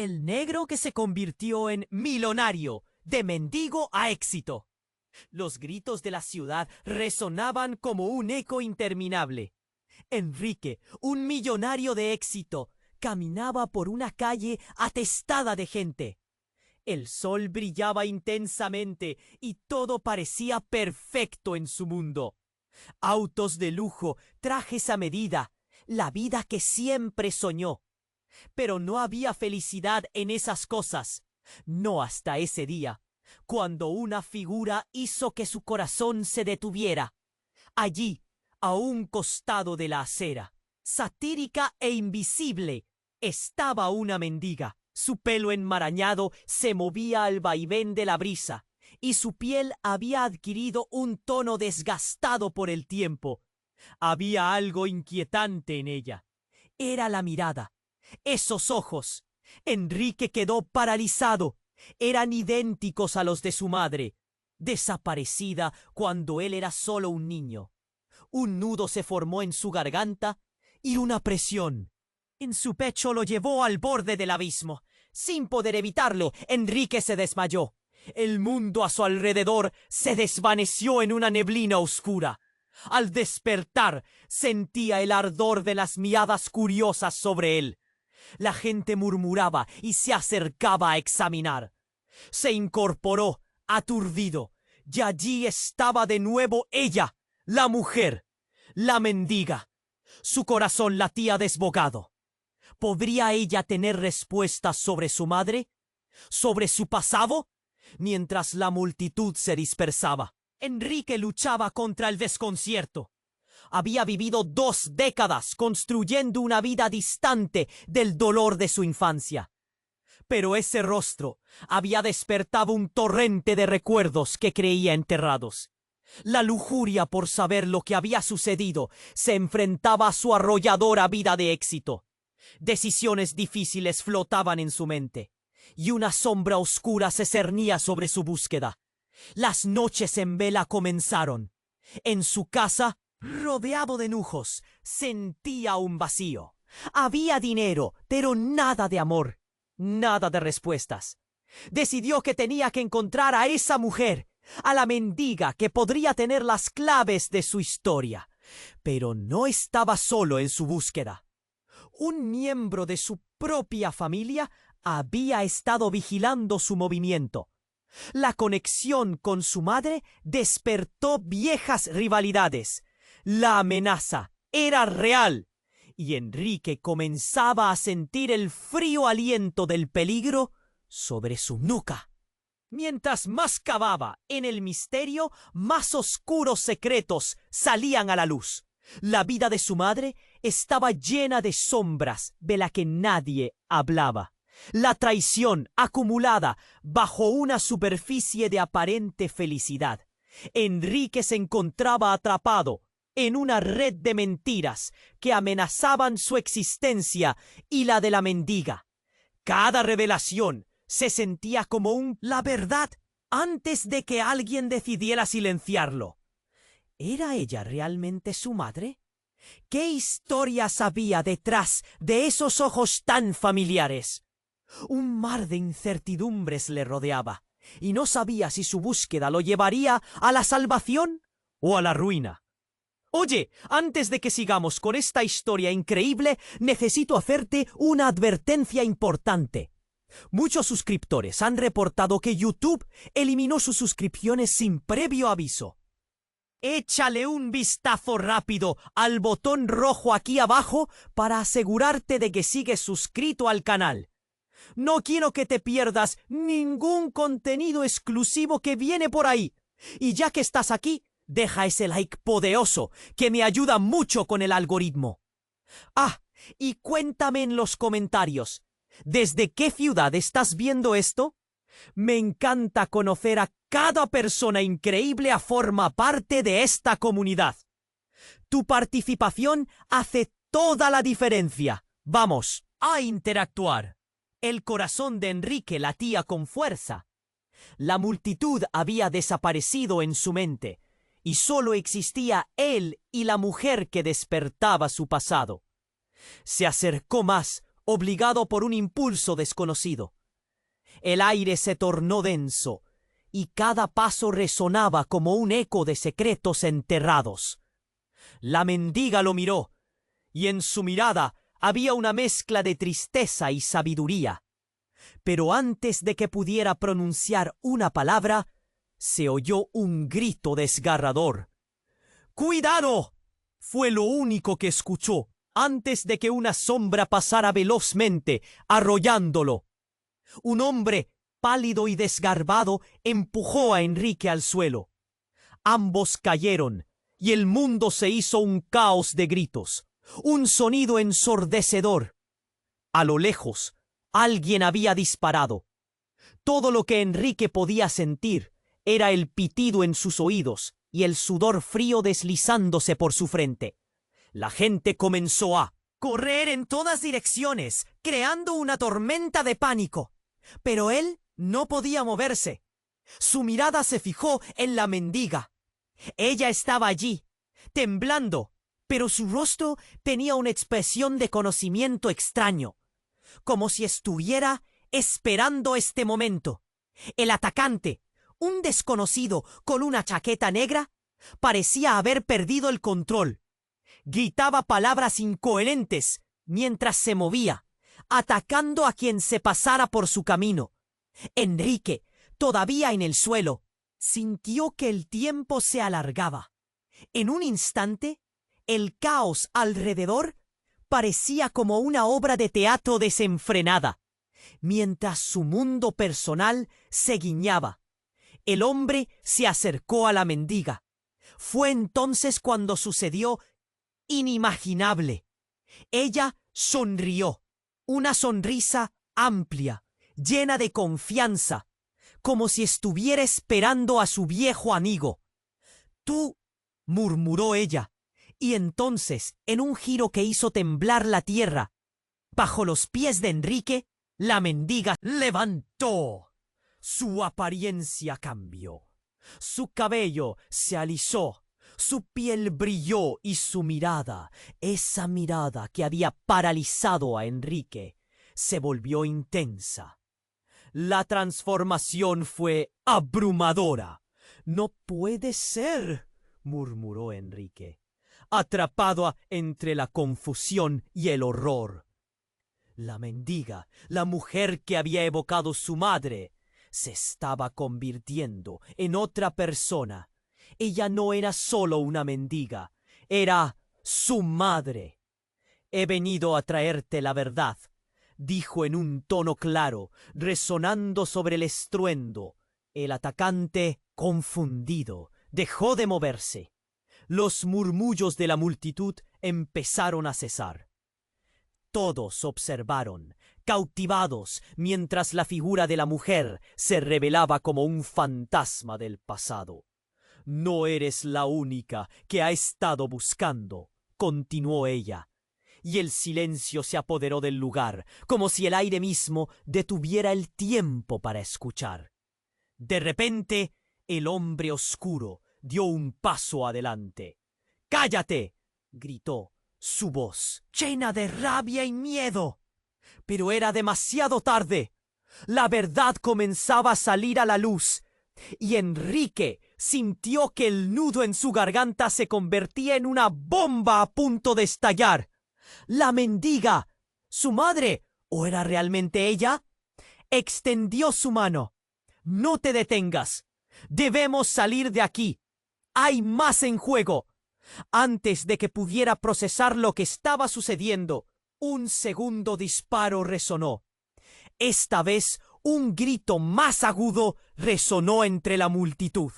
El negro que se convirtió en millonario, de mendigo a éxito. Los gritos de la ciudad resonaban como un eco interminable. Enrique, un millonario de éxito, caminaba por una calle atestada de gente. El sol brillaba intensamente y todo parecía perfecto en su mundo. Autos de lujo, trajes a medida, la vida que siempre soñó. Pero no había felicidad en esas cosas, no hasta ese día, cuando una figura hizo que su corazón se detuviera. Allí, a un costado de la acera, satírica e invisible, estaba una mendiga. Su pelo enmarañado se movía al vaivén de la brisa, y su piel había adquirido un tono desgastado por el tiempo. Había algo inquietante en ella. Era la mirada, esos ojos. Enrique quedó paralizado. Eran idénticos a los de su madre, desaparecida cuando él era solo un niño. Un nudo se formó en su garganta y una presión en su pecho lo llevó al borde del abismo. Sin poder evitarlo, Enrique se desmayó. El mundo a su alrededor se desvaneció en una neblina oscura. Al despertar, sentía el ardor de las miradas curiosas sobre él. La gente murmuraba y se acercaba a examinar. Se incorporó, aturdido, y allí estaba de nuevo ella, la mujer, la mendiga. Su corazón latía desbocado. ¿Podría ella tener respuestas sobre su madre? ¿Sobre su pasado? Mientras la multitud se dispersaba, Enrique luchaba contra el desconcierto. Había vivido 2 décadas construyendo una vida distante del dolor de su infancia. Pero ese rostro había despertado un torrente de recuerdos que creía enterrados. La lujuria por saber lo que había sucedido se enfrentaba a su arrolladora vida de éxito. Decisiones difíciles flotaban en su mente, y una sombra oscura se cernía sobre su búsqueda. Las noches en vela comenzaron. En su casa, rodeado de lujos, sentía un vacío. Había dinero, pero nada de amor, nada de respuestas. Decidió que tenía que encontrar a esa mujer, a la mendiga que podría tener las claves de su historia. Pero no estaba solo en su búsqueda. Un miembro de su propia familia había estado vigilando su movimiento. La conexión con su madre despertó viejas rivalidades. La amenaza era real, y Enrique comenzaba a sentir el frío aliento del peligro sobre su nuca. Mientras más cavaba en el misterio, más oscuros secretos salían a la luz. La vida de su madre estaba llena de sombras de la que nadie hablaba. La traición acumulada bajo una superficie de aparente felicidad. Enrique se encontraba atrapado en una red de mentiras que amenazaban su existencia y la de la mendiga. Cada revelación se sentía como la verdad antes de que alguien decidiera silenciarlo. ¿Era ella realmente su madre? ¿Qué historias había detrás de esos ojos tan familiares? Un mar de incertidumbres le rodeaba, y no sabía si su búsqueda lo llevaría a la salvación o a la ruina. Oye, antes de que sigamos con esta historia increíble, necesito hacerte una advertencia importante. Muchos suscriptores han reportado que YouTube eliminó sus suscripciones sin previo aviso. Échale un vistazo rápido al botón rojo aquí abajo para asegurarte de que sigues suscrito al canal. No quiero que te pierdas ningún contenido exclusivo que viene por ahí. Y ya que estás aquí, deja ese like poderoso que me ayuda mucho con el algoritmo. Y cuéntame en los comentarios, ¿desde qué ciudad estás viendo esto? Me encanta conocer a cada persona increíble a forma parte de esta comunidad. Tu participación hace toda la diferencia. Vamos a interactuar. El corazón de Enrique latía con fuerza. La multitud había desaparecido en su mente, y solo existía él y la mujer que despertaba su pasado. Se acercó más, obligado por un impulso desconocido. El aire se tornó denso, y cada paso resonaba como un eco de secretos enterrados. La mendiga lo miró, y en su mirada había una mezcla de tristeza y sabiduría. Pero antes de que pudiera pronunciar una palabra, se oyó un grito desgarrador. ¡Cuidado! Fue lo único que escuchó antes de que una sombra pasara velozmente, arrollándolo. Un hombre pálido y desgarbado empujó a Enrique al suelo. Ambos cayeron, y el mundo se hizo un caos de gritos, un sonido ensordecedor. A lo lejos, alguien había disparado. Todo lo que Enrique podía sentir era el pitido en sus oídos y el sudor frío deslizándose por su frente. La gente comenzó a correr en todas direcciones, creando una tormenta de pánico. Pero él no podía moverse. Su mirada se fijó en la mendiga. Ella estaba allí, temblando, pero su rostro tenía una expresión de conocimiento extraño, como si estuviera esperando este momento. El atacante, un desconocido con una chaqueta negra, parecía haber perdido el control. Gritaba palabras incoherentes mientras se movía, atacando a quien se pasara por su camino. Enrique, todavía en el suelo, sintió que el tiempo se alargaba. En un instante, el caos alrededor parecía como una obra de teatro desenfrenada, mientras su mundo personal se guiñaba. El hombre se acercó a la mendiga. Fue entonces cuando sucedió inimaginable. Ella sonrió, una sonrisa amplia, llena de confianza, como si estuviera esperando a su viejo amigo. «Tú», murmuró ella, y entonces, en un giro que hizo temblar la tierra, bajo los pies de Enrique, la mendiga levantó. Su apariencia cambió. Su cabello se alisó, su piel brilló y su mirada, esa mirada que había paralizado a Enrique, se volvió intensa. La transformación fue abrumadora. «No puede ser», murmuró Enrique, atrapado entre la confusión y el horror. La mendiga, la mujer que había evocado su madre, se estaba convirtiendo en otra persona. Ella no era solo una mendiga, era su madre. «He venido a traerte la verdad», dijo en un tono claro, resonando sobre el estruendo. El atacante, confundido, dejó de moverse. Los murmullos de la multitud empezaron a cesar. Todos observaron, cautivados, mientras la figura de la mujer se revelaba como un fantasma del pasado. «No eres la única que ha estado buscando», continuó ella, y el silencio se apoderó del lugar, como si el aire mismo detuviera el tiempo para escuchar. De repente, el hombre oscuro dio un paso adelante. «¡Cállate!», gritó, su voz llena de rabia y miedo. Pero era demasiado tarde. La verdad comenzaba a salir a la luz, y Enrique sintió que el nudo en su garganta se convertía en una bomba a punto de estallar. La mendiga, su madre, ¿o era realmente ella?, extendió su mano. «No te detengas. Debemos salir de aquí. Hay más en juego». Antes de que pudiera procesar lo que estaba sucediendo, un segundo disparo resonó. Esta vez, un grito más agudo resonó entre la multitud.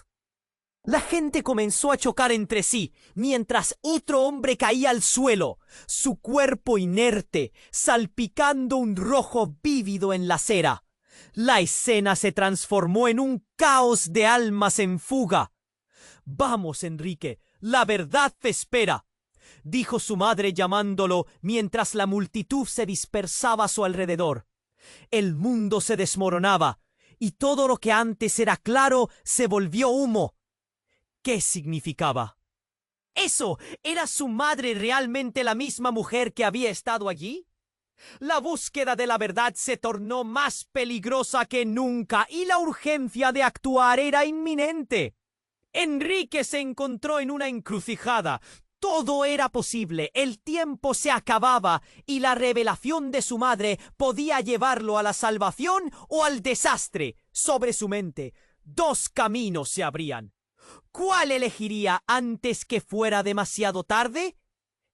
La gente comenzó a chocar entre sí, mientras otro hombre caía al suelo, su cuerpo inerte, salpicando un rojo vívido en la acera. La escena se transformó en un caos de almas en fuga. «Vamos, Enrique, la verdad te espera», dijo su madre llamándolo mientras la multitud se dispersaba a su alrededor. El mundo se desmoronaba, y todo lo que antes era claro se volvió humo. ¿Qué significaba? ¿Eso era su madre realmente la misma mujer que había estado allí? La búsqueda de la verdad se tornó más peligrosa que nunca y la urgencia de actuar era inminente. Enrique se encontró en una encrucijada. Todo era posible, el tiempo se acababa y la revelación de su madre podía llevarlo a la salvación o al desastre. Sobre su mente, dos caminos se abrían. ¿Cuál elegiría antes que fuera demasiado tarde?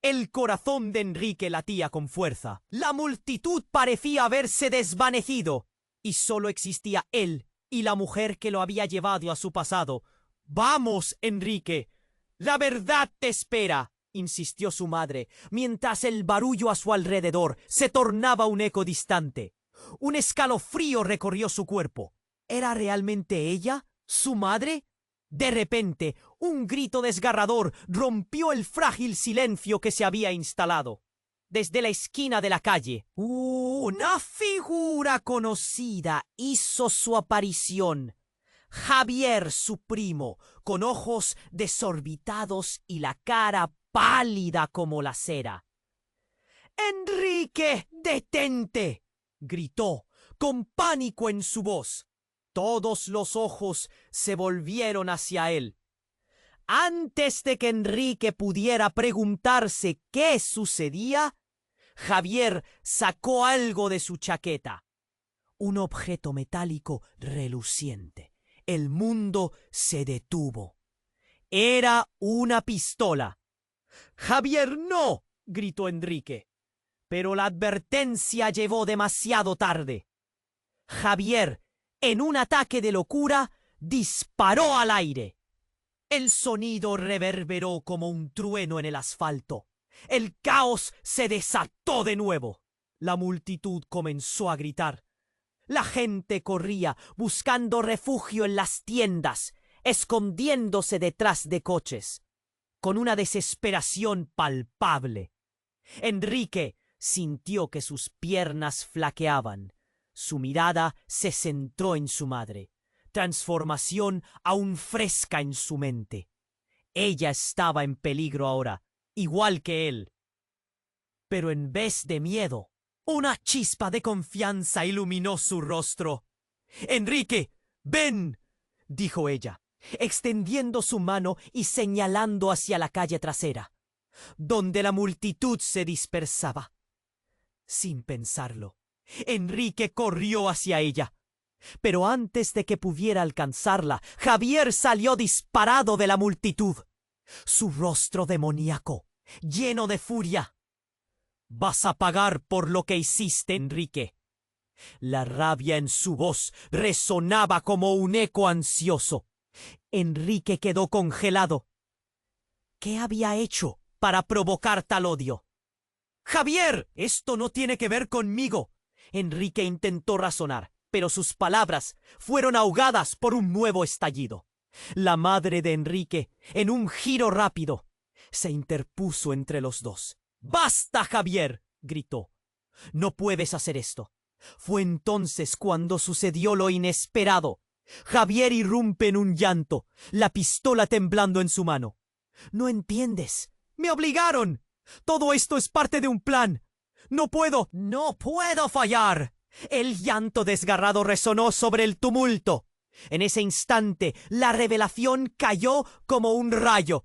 El corazón de Enrique latía con fuerza. La multitud parecía haberse desvanecido y solo existía él y la mujer que lo había llevado a su pasado. «Vamos, Enrique, la verdad te espera», insistió su madre, mientras el barullo a su alrededor se tornaba un eco distante. Un escalofrío recorrió su cuerpo. ¿Era realmente ella, su madre? De repente, un grito desgarrador rompió el frágil silencio que se había instalado. Desde la esquina de la calle, una figura conocida hizo su aparición. Javier, su primo, con ojos desorbitados y la cara pálida como la cera. «¡Enrique, detente!», gritó, con pánico en su voz. Todos los ojos se volvieron hacia él. Antes de que Enrique pudiera preguntarse qué sucedía, Javier sacó algo de su chaqueta. Un objeto metálico reluciente. El mundo se detuvo. Era una pistola. «¡Javier, no!», gritó Enrique. Pero la advertencia llegó demasiado tarde. Javier, en un ataque de locura, disparó al aire. El sonido reverberó como un trueno en el asfalto. El caos se desató de nuevo. La multitud comenzó a gritar. La gente corría, buscando refugio en las tiendas, escondiéndose detrás de coches, con una desesperación palpable. Enrique sintió que sus piernas flaqueaban. Su mirada se centró en su madre, transformación aún fresca en su mente. Ella estaba en peligro ahora, igual que él. Pero en vez de miedo, una chispa de confianza iluminó su rostro. «Enrique, ven», dijo ella, extendiendo su mano y señalando hacia la calle trasera, donde la multitud se dispersaba. Sin pensarlo, Enrique corrió hacia ella. Pero antes de que pudiera alcanzarla, Javier salió disparado de la multitud. Su rostro demoníaco, lleno de furia. «Vas a pagar por lo que hiciste, Enrique». La rabia en su voz resonaba como un eco ansioso. Enrique quedó congelado. ¿Qué había hecho para provocar tal odio? «¡Javier! Esto no tiene que ver conmigo». Enrique intentó razonar, pero sus palabras fueron ahogadas por un nuevo estallido. La madre de Enrique, en un giro rápido, se interpuso entre los dos. «¡Basta, Javier!», gritó. «No puedes hacer esto». Fue entonces cuando sucedió lo inesperado. Javier irrumpe en un llanto, la pistola temblando en su mano. «No entiendes. Me obligaron. Todo esto es parte de un plan. No puedo fallar». El llanto desgarrado resonó sobre el tumulto. En ese instante, la revelación cayó como un rayo.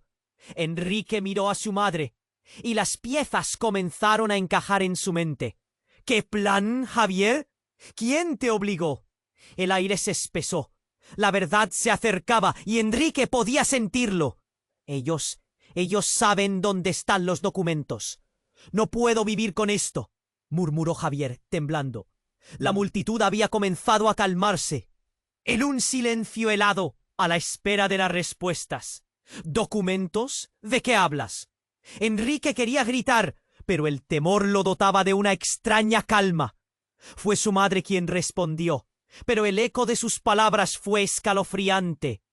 Enrique miró a su madre, y las piezas comenzaron a encajar en su mente. «¿Qué plan, Javier? ¿Quién te obligó?» El aire se espesó. La verdad se acercaba y Enrique podía sentirlo. Ellos saben dónde están los documentos». «No puedo vivir con esto», murmuró Javier, temblando. La multitud había comenzado a calmarse. En un silencio helado, a la espera de las respuestas. «¿Documentos? ¿De qué hablas?». Enrique quería gritar, pero el temor lo dotaba de una extraña calma. Fue su madre quien respondió, pero el eco de sus palabras fue escalofriante.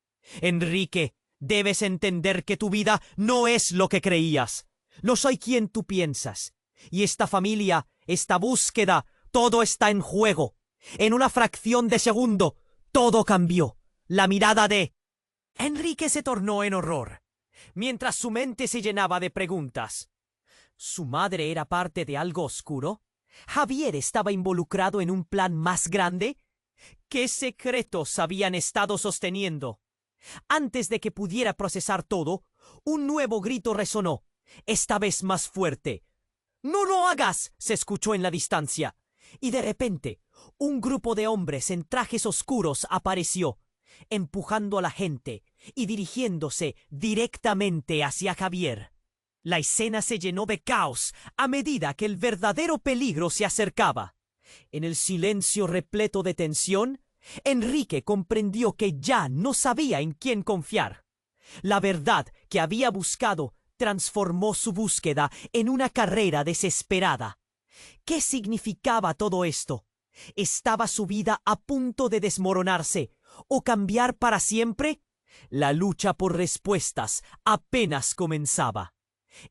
«Enrique, debes entender que tu vida no es lo que creías. No soy quien tú piensas. Y esta familia, esta búsqueda, todo está en juego. En una fracción de segundo, todo cambió. La mirada de...». Enrique se tornó en horror, mientras su mente se llenaba de preguntas. ¿Su madre era parte de algo oscuro? ¿Javier estaba involucrado en un plan más grande? ¿Qué secretos habían estado sosteniendo? Antes de que pudiera procesar todo, un nuevo grito resonó, esta vez más fuerte. «¡No lo hagas!», se escuchó en la distancia. Y de repente, un grupo de hombres en trajes oscuros apareció, empujando a la gente y dirigiéndose directamente hacia Javier. La escena se llenó de caos a medida que el verdadero peligro se acercaba. En el silencio repleto de tensión, Enrique comprendió que ya no sabía en quién confiar. La verdad que había buscado transformó su búsqueda en una carrera desesperada. ¿Qué significaba todo esto? ¿Estaba su vida a punto de desmoronarse o cambiar para siempre? La lucha por respuestas apenas comenzaba.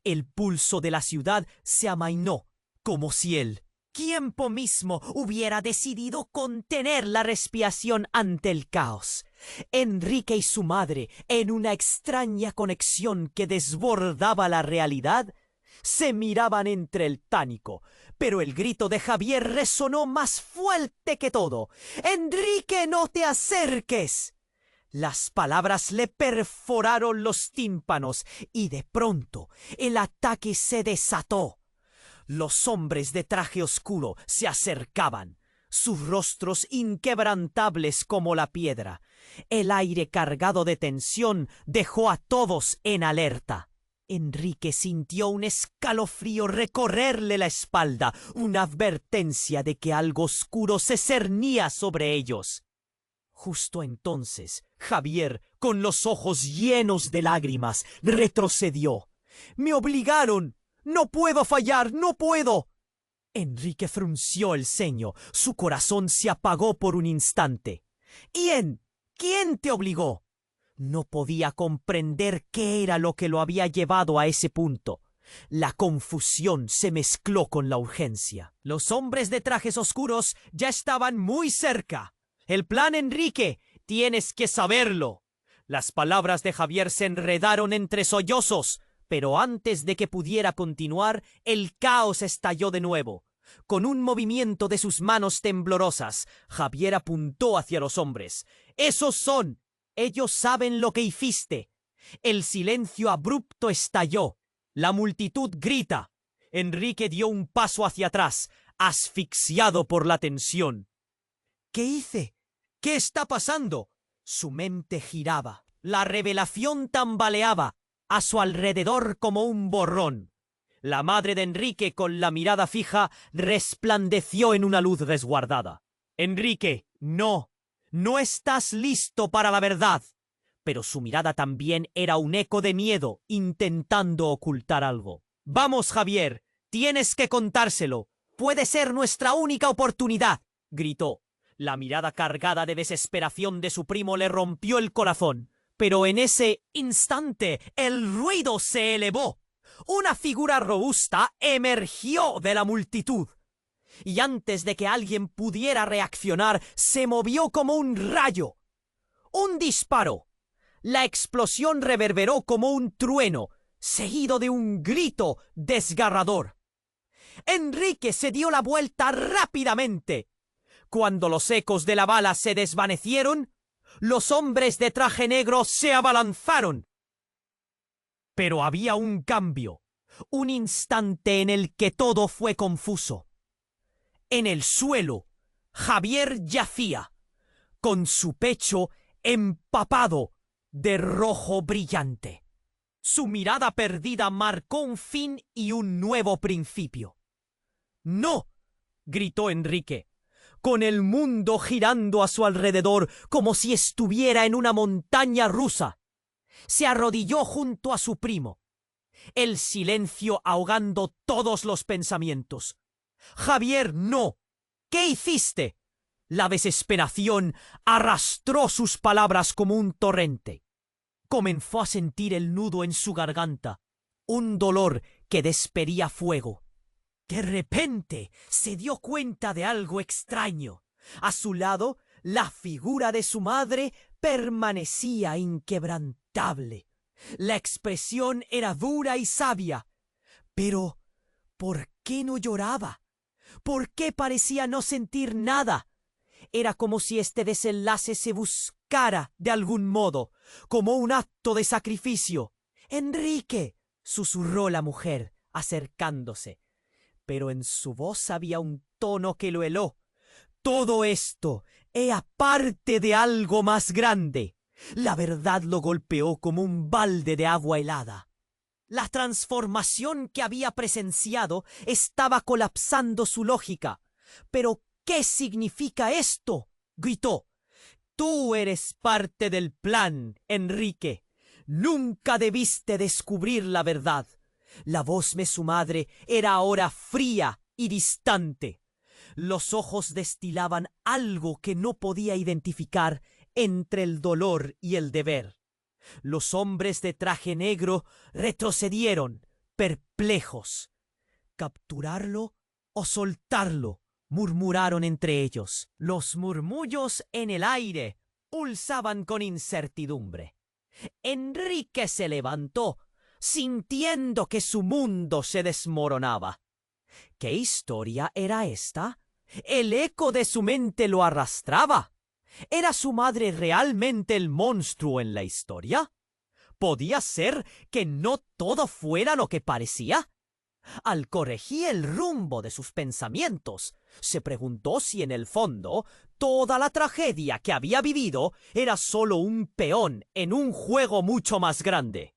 El pulso de la ciudad se amainó, como si el tiempo mismo hubiera decidido contener la respiración ante el caos. Enrique y su madre, en una extraña conexión que desbordaba la realidad, se miraban entre el pánico, pero el grito de Javier resonó más fuerte que todo. «¡Enrique, no te acerques!». Las palabras le perforaron los tímpanos y de pronto el ataque se desató. Los hombres de traje oscuro se acercaban, sus rostros inquebrantables como la piedra. El aire cargado de tensión dejó a todos en alerta. Enrique sintió un escalofrío recorrerle la espalda, una advertencia de que algo oscuro se cernía sobre ellos. Justo entonces, Javier, con los ojos llenos de lágrimas, retrocedió. «¡Me obligaron! ¡No puedo fallar! ¡No puedo!». Enrique frunció el ceño. Su corazón se apagó por un instante. ¿Quién te obligó? No podía comprender qué era lo que lo había llevado a ese punto. La confusión se mezcló con la urgencia. Los hombres de trajes oscuros ya estaban muy cerca. «El plan, Enrique, tienes que saberlo». Las palabras de Javier se enredaron entre sollozos, pero antes de que pudiera continuar, el caos estalló de nuevo. Con un movimiento de sus manos temblorosas, Javier apuntó hacia los hombres. «¡Esos son! Ellos saben lo que hiciste». El silencio abrupto estalló. La multitud grita. Enrique dio un paso hacia atrás, asfixiado por la tensión. «¿Qué hice? ¿Qué está pasando?». Su mente giraba. La revelación tambaleaba a su alrededor como un borrón. La madre de Enrique, con la mirada fija, resplandeció en una luz resguardada. «Enrique, no estás listo para la verdad». Pero su mirada también era un eco de miedo, intentando ocultar algo. «Vamos, Javier, tienes que contárselo. Puede ser nuestra única oportunidad», gritó. La mirada cargada de desesperación de su primo le rompió el corazón. Pero en ese instante el ruido se elevó. Una figura robusta emergió de la multitud. Y antes de que alguien pudiera reaccionar, se movió como un rayo. Un disparo. La explosión reverberó como un trueno, seguido de un grito desgarrador. Enrique se dio la vuelta rápidamente. Cuando los ecos de la bala se desvanecieron, los hombres de traje negro se abalanzaron. Pero había un cambio, un instante en el que todo fue confuso. En el suelo, Javier yacía, con su pecho empapado de rojo brillante. Su mirada perdida marcó un fin y un nuevo principio. «¡No!», gritó Enrique, con el mundo girando a su alrededor como si estuviera en una montaña rusa. Se arrodilló junto a su primo, el silencio ahogando todos los pensamientos. «Javier, no. ¿Qué hiciste?». La desesperación arrastró sus palabras como un torrente. Comenzó a sentir el nudo en su garganta, un dolor que despedía fuego. De repente se dio cuenta de algo extraño. A su lado, la figura de su madre permanecía inquebrantable. La expresión era dura y sabia. Pero, ¿por qué no lloraba? ¿Por qué parecía no sentir nada? Era como si este desenlace se buscara de algún modo, como un acto de sacrificio. «Enrique», susurró la mujer, acercándose, pero en su voz había un tono que lo heló. «Todo esto era parte de algo más grande». La verdad lo golpeó como un balde de agua helada. La transformación que había presenciado estaba colapsando su lógica. «¿Pero qué significa esto?», gritó. «Tú eres parte del plan, Enrique. Nunca debiste descubrir la verdad». La voz de su madre era ahora fría y distante. Los ojos destilaban algo que no podía identificar entre el dolor y el deber. Los hombres de traje negro retrocedieron, perplejos. «¿Capturarlo o soltarlo?», murmuraron entre ellos. Los murmullos en el aire pulsaban con incertidumbre. Enrique se levantó, sintiendo que su mundo se desmoronaba. ¿Qué historia era esta? El eco de su mente lo arrastraba. ¿Era su madre realmente el monstruo en la historia? ¿Podía ser que no todo fuera lo que parecía? Al corregir el rumbo de sus pensamientos, se preguntó si en el fondo toda la tragedia que había vivido era solo un peón en un juego mucho más grande.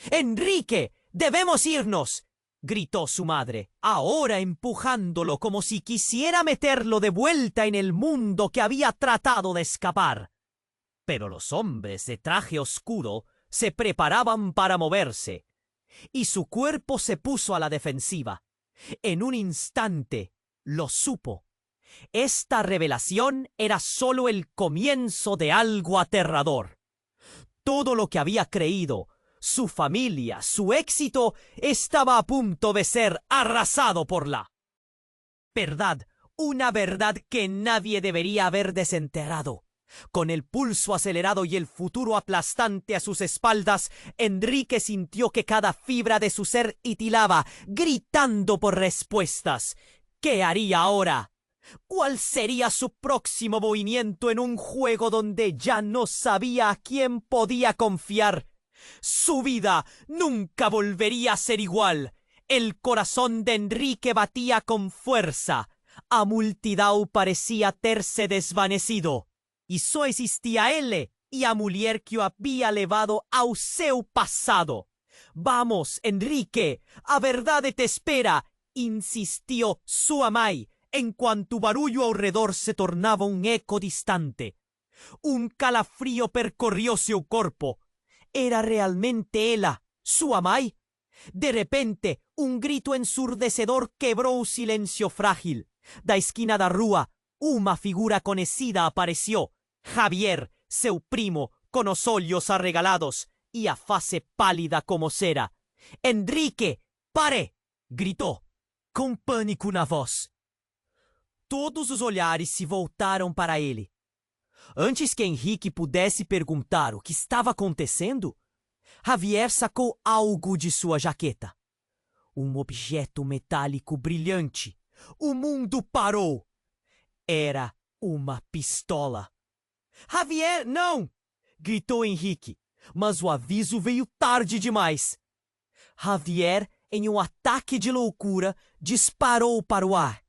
«¡Enrique! ¡Debemos irnos!», gritó su madre, ahora empujándolo como si quisiera meterlo de vuelta en el mundo que había tratado de escapar. Pero los hombres de traje oscuro se preparaban para moverse, y su cuerpo se puso a la defensiva. En un instante lo supo. Esta revelación era solo el comienzo de algo aterrador. Todo lo que había creído, su familia, su éxito, estaba a punto de ser arrasado por la verdad, una verdad que nadie debería haber desenterrado. Con el pulso acelerado y el futuro aplastante a sus espaldas, Enrique sintió que cada fibra de su ser titilaba, gritando por respuestas. ¿Qué haría ahora? ¿Cuál sería su próximo movimiento en un juego donde ya no sabía a quién podía confiar? Su vida nunca volvería a ser igual. El corazón de Enrique batía con fuerza. A multidão parecía terse desvanecido. E só existia ele e a mulher que o havia levado ao seu passado. «Vamos, Enrique, a verdade te espera», insistió sua mãe, enquanto o barulho ao redor se tornava um eco distante. Un calafrio percorrió seu corpo. ¿Era realmente ella, sua mãe? De repente, un grito ensurdecedor quebró o silencio frágil. Da esquina da rua, uma figura conhecida apareció. Javier, seu primo, con os olhos arregalados e a face pálida como cera. «Enrique, pare!», gritou, com pânico na voz. Todos os olhares se voltaram para ele. Antes que Henrique pudesse perguntar o que estava acontecendo, Javier sacou algo de sua jaqueta. Um objeto metálico brilhante. O mundo parou. Era uma pistola. «Javier, não!», gritou Henrique, mas o aviso veio tarde demais. Javier, em um ataque de loucura, disparou para o ar.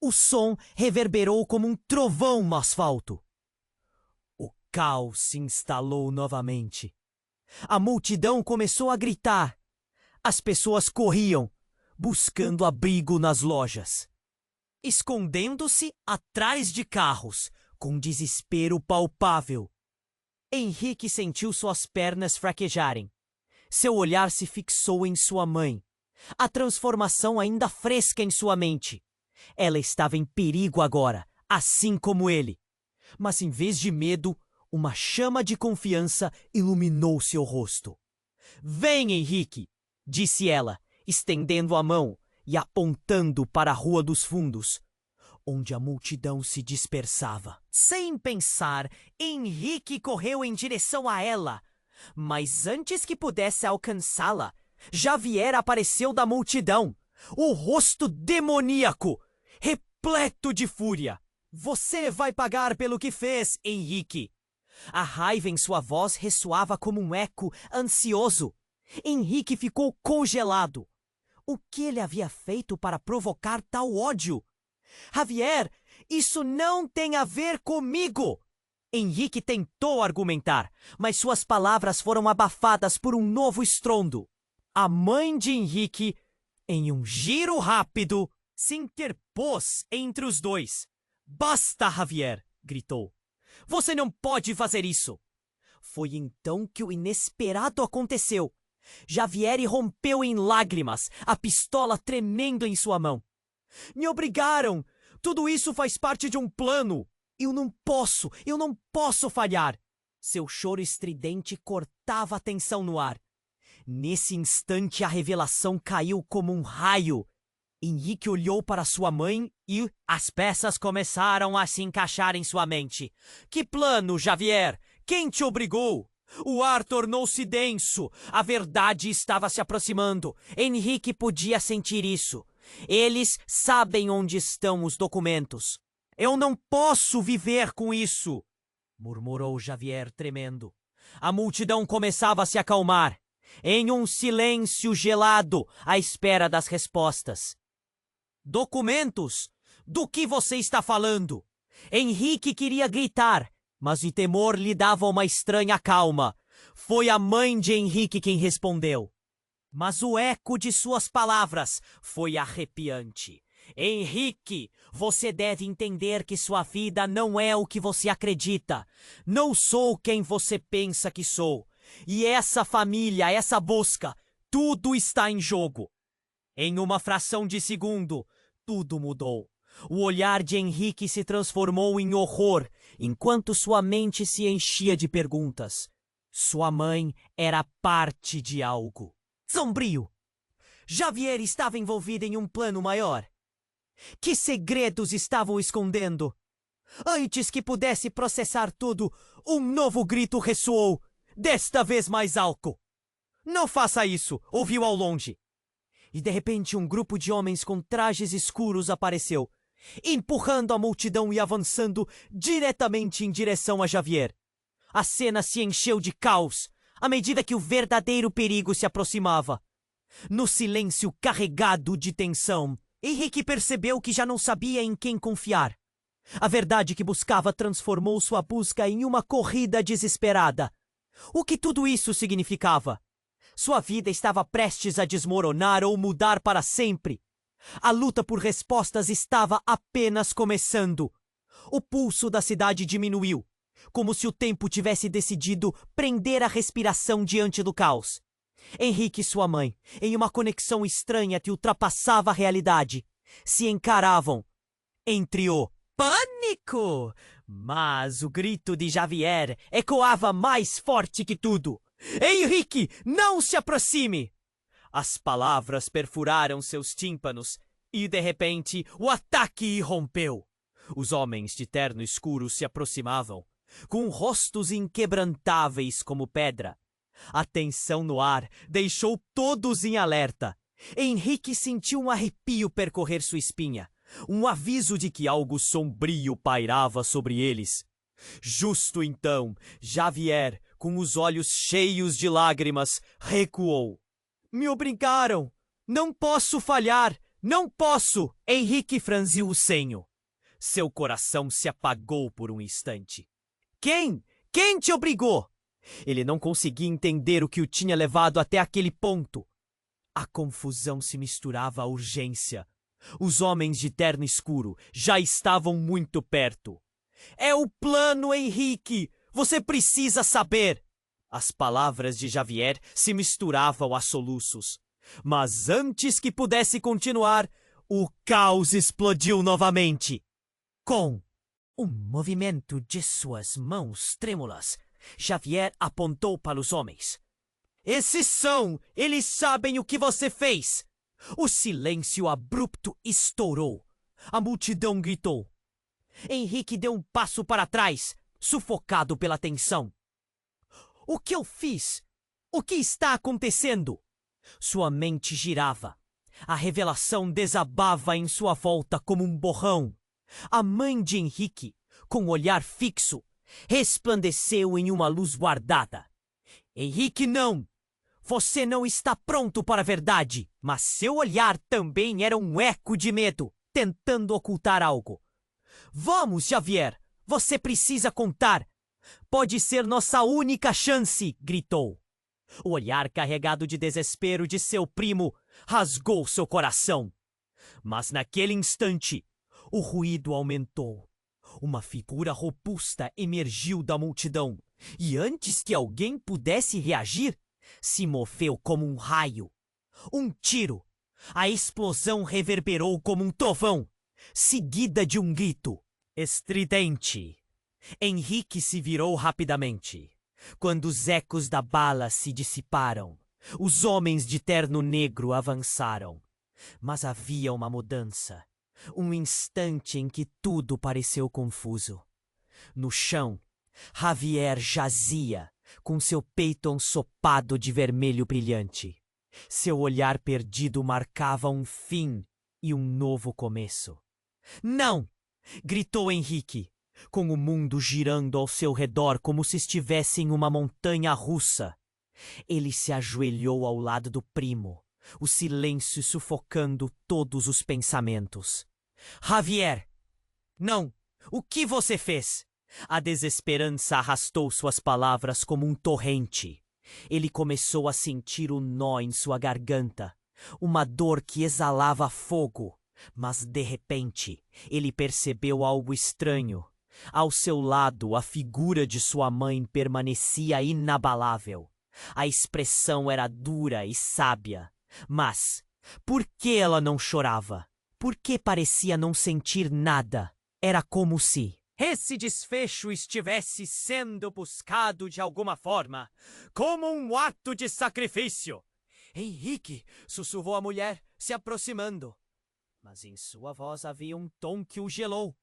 O som reverberou como um trovão no asfalto. O caos se instalou novamente. A multidão começou a gritar. As pessoas corriam, buscando abrigo nas lojas. Escondendo-se atrás de carros, com desespero palpável. Henrique sentiu suas pernas fraquejarem. Seu olhar se fixou em sua mãe. A transformação ainda fresca em sua mente. Ela estava em perigo agora, assim como ele. Mas em vez de medo, uma chama de confiança iluminou seu rosto. «Vem, Henrique», disse ela, estendendo a mão e apontando para a Rua dos Fundos, onde a multidão se dispersava. Sem pensar, Henrique correu em direção a ela. Mas antes que pudesse alcançá-la, Javier apareceu da multidão. O rosto demoníaco. repleto de fúria. Você vai pagar pelo que fez, Henrique. A raiva em sua voz ressoava como um eco ansioso. Henrique ficou congelado. O que ele havia feito para provocar tal ódio? Javier, isso não tem a ver comigo! Henrique tentou argumentar, mas suas palavras foram abafadas por um novo estrondo. A mãe de Henrique, em um giro rápido, se interpôs entre os dois. Basta, Javier! Gritou. Você não pode fazer isso! Foi então que o inesperado aconteceu. Javier rompeu em lágrimas, a pistola tremendo em sua mão. Me obrigaram! Tudo isso faz parte de um plano! Eu não posso falhar! Seu choro estridente cortava a tensão no ar. Nesse instante a revelação caiu como um raio. Henrique olhou para sua mãe e as peças começaram a se encaixar em sua mente. Que plano, Javier? Quem te obrigou? O ar tornou-se denso. A verdade estava se aproximando. Henrique podia sentir isso. Eles sabem onde estão os documentos. Eu não posso viver com isso, murmurou Javier tremendo. A multidão começava a se acalmar, em um silêncio gelado, à espera das respostas. Documentos? Do que você está falando? Henrique queria gritar, mas o temor lhe dava uma estranha calma. Foi a mãe de Henrique quem respondeu. Mas o eco de suas palavras foi arrepiante. Henrique, você deve entender que sua vida não é o que você acredita. Não sou quem você pensa que sou. E essa família, essa busca, tudo está em jogo. Em uma fração de segundo, tudo mudou. O olhar de Henrique se transformou em horror, enquanto sua mente se enchia de perguntas. Sua mãe era parte de algo sombrio. Javier estava envolvido em um plano maior. Que segredos estavam escondendo? Antes que pudesse processar tudo, um novo grito ressoou, desta vez mais alto. Não faça isso, ouviu ao longe. E de repente um grupo de homens com trajes escuros apareceu, empurrando a multidão e avançando diretamente em direção a Javier. A cena se encheu de caos, à medida que o verdadeiro perigo se aproximava. No silêncio carregado de tensão, Henrique percebeu que já não sabia em quem confiar. A verdade que buscava transformou sua busca em uma corrida desesperada. O que tudo isso significava? Sua vida estava prestes a desmoronar ou mudar para sempre. A luta por respostas estava apenas começando. O pulso da cidade diminuiu, como se o tempo tivesse decidido prender a respiração diante do caos. Henrique e sua mãe, em uma conexão estranha que ultrapassava a realidade, se encaravam entre o pânico. Mas o grito de Javier ecoava mais forte que tudo. Henrique, não se aproxime! As palavras perfuraram seus tímpanos e, de repente, o ataque irrompeu. Os homens de terno escuro se aproximavam, com rostos inquebrantáveis como pedra. A tensão no ar deixou todos em alerta. Henrique sentiu um arrepio percorrer sua espinha, um aviso de que algo sombrio pairava sobre eles. Justo então, Javier, com os olhos cheios de lágrimas, recuou. Me obrigaram! Não posso falhar! Não posso! Henrique franziu o senho. Seu coração se apagou por um instante. Quem? Quem te obrigou? Ele não conseguia entender o que o tinha levado até aquele ponto. A confusão se misturava à urgência. Os homens de terno escuro já estavam muito perto. É o plano, Henrique! Você precisa saber! As palavras de Javier se misturavam a soluços. Mas antes que pudesse continuar, o caos explodiu novamente. Com um movimento de suas mãos trêmulas, Javier apontou para os homens. Esses são! Eles sabem o que você fez! O silêncio abrupto estourou. A multidão gritou. Henrique deu um passo para trás, sufocado pela tensão. O que eu fiz? O que está acontecendo? Sua mente girava. A revelação desabava em sua volta como um borrão. A mãe de Henrique, com olhar fixo, resplandeceu em uma luz guardada. Henrique, não! Você não está pronto para a verdade! Mas seu olhar também era um eco de medo, tentando ocultar algo. Vamos, Xavier! Você precisa contar! Pode ser nossa única chance! Gritou. O olhar carregado de desespero de seu primo rasgou seu coração. Mas naquele instante, o ruído aumentou. Uma figura robusta emergiu da multidão e, antes que alguém pudesse reagir, se moveu como um raio. Um tiro. A explosão reverberou como um trovão, seguida de um grito estridente. Henrique se virou rapidamente. Quando os ecos da bala se dissiparam, os homens de terno negro avançaram. Mas havia uma mudança. Um instante em que tudo pareceu confuso. No chão, Xavier jazia, com seu peito ensopado de vermelho brilhante. Seu olhar perdido marcava um fim e um novo começo. Não! Gritou Henrique, com o mundo girando ao seu redor como se estivesse em uma montanha russa. Ele se ajoelhou ao lado do primo, o silêncio sufocando todos os pensamentos. Xavier! Não! O que você fez? A desesperança arrastou suas palavras como um torrente. Ele começou a sentir um nó em sua garganta, uma dor que exalava fogo. Mas, de repente, ele percebeu algo estranho. Ao seu lado, a figura de sua mãe permanecia inabalável. A expressão era dura e sábia. Mas, por que ela não chorava? Por que parecia não sentir nada? Era como se esse desfecho estivesse sendo buscado de alguma forma, como um ato de sacrifício. Henrique, sussurrou a mulher, se aproximando. Mas em sua voz havia um tom que o gelou.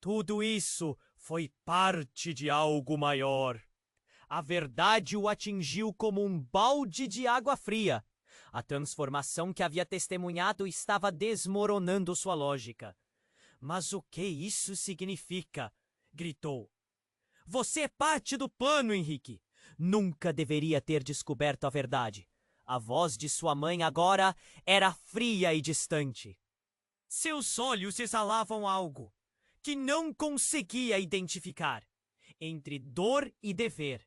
Tudo isso foi parte de algo maior. A verdade o atingiu como um balde de água fria. A transformação que havia testemunhado estava desmoronando sua lógica. Mas o que isso significa? Gritou. Você é parte do plano, Henrique. Nunca deveria ter descoberto a verdade. A voz de sua mãe agora era fria e distante. Seus olhos exalavam algo que não conseguia identificar. Entre dor e dever,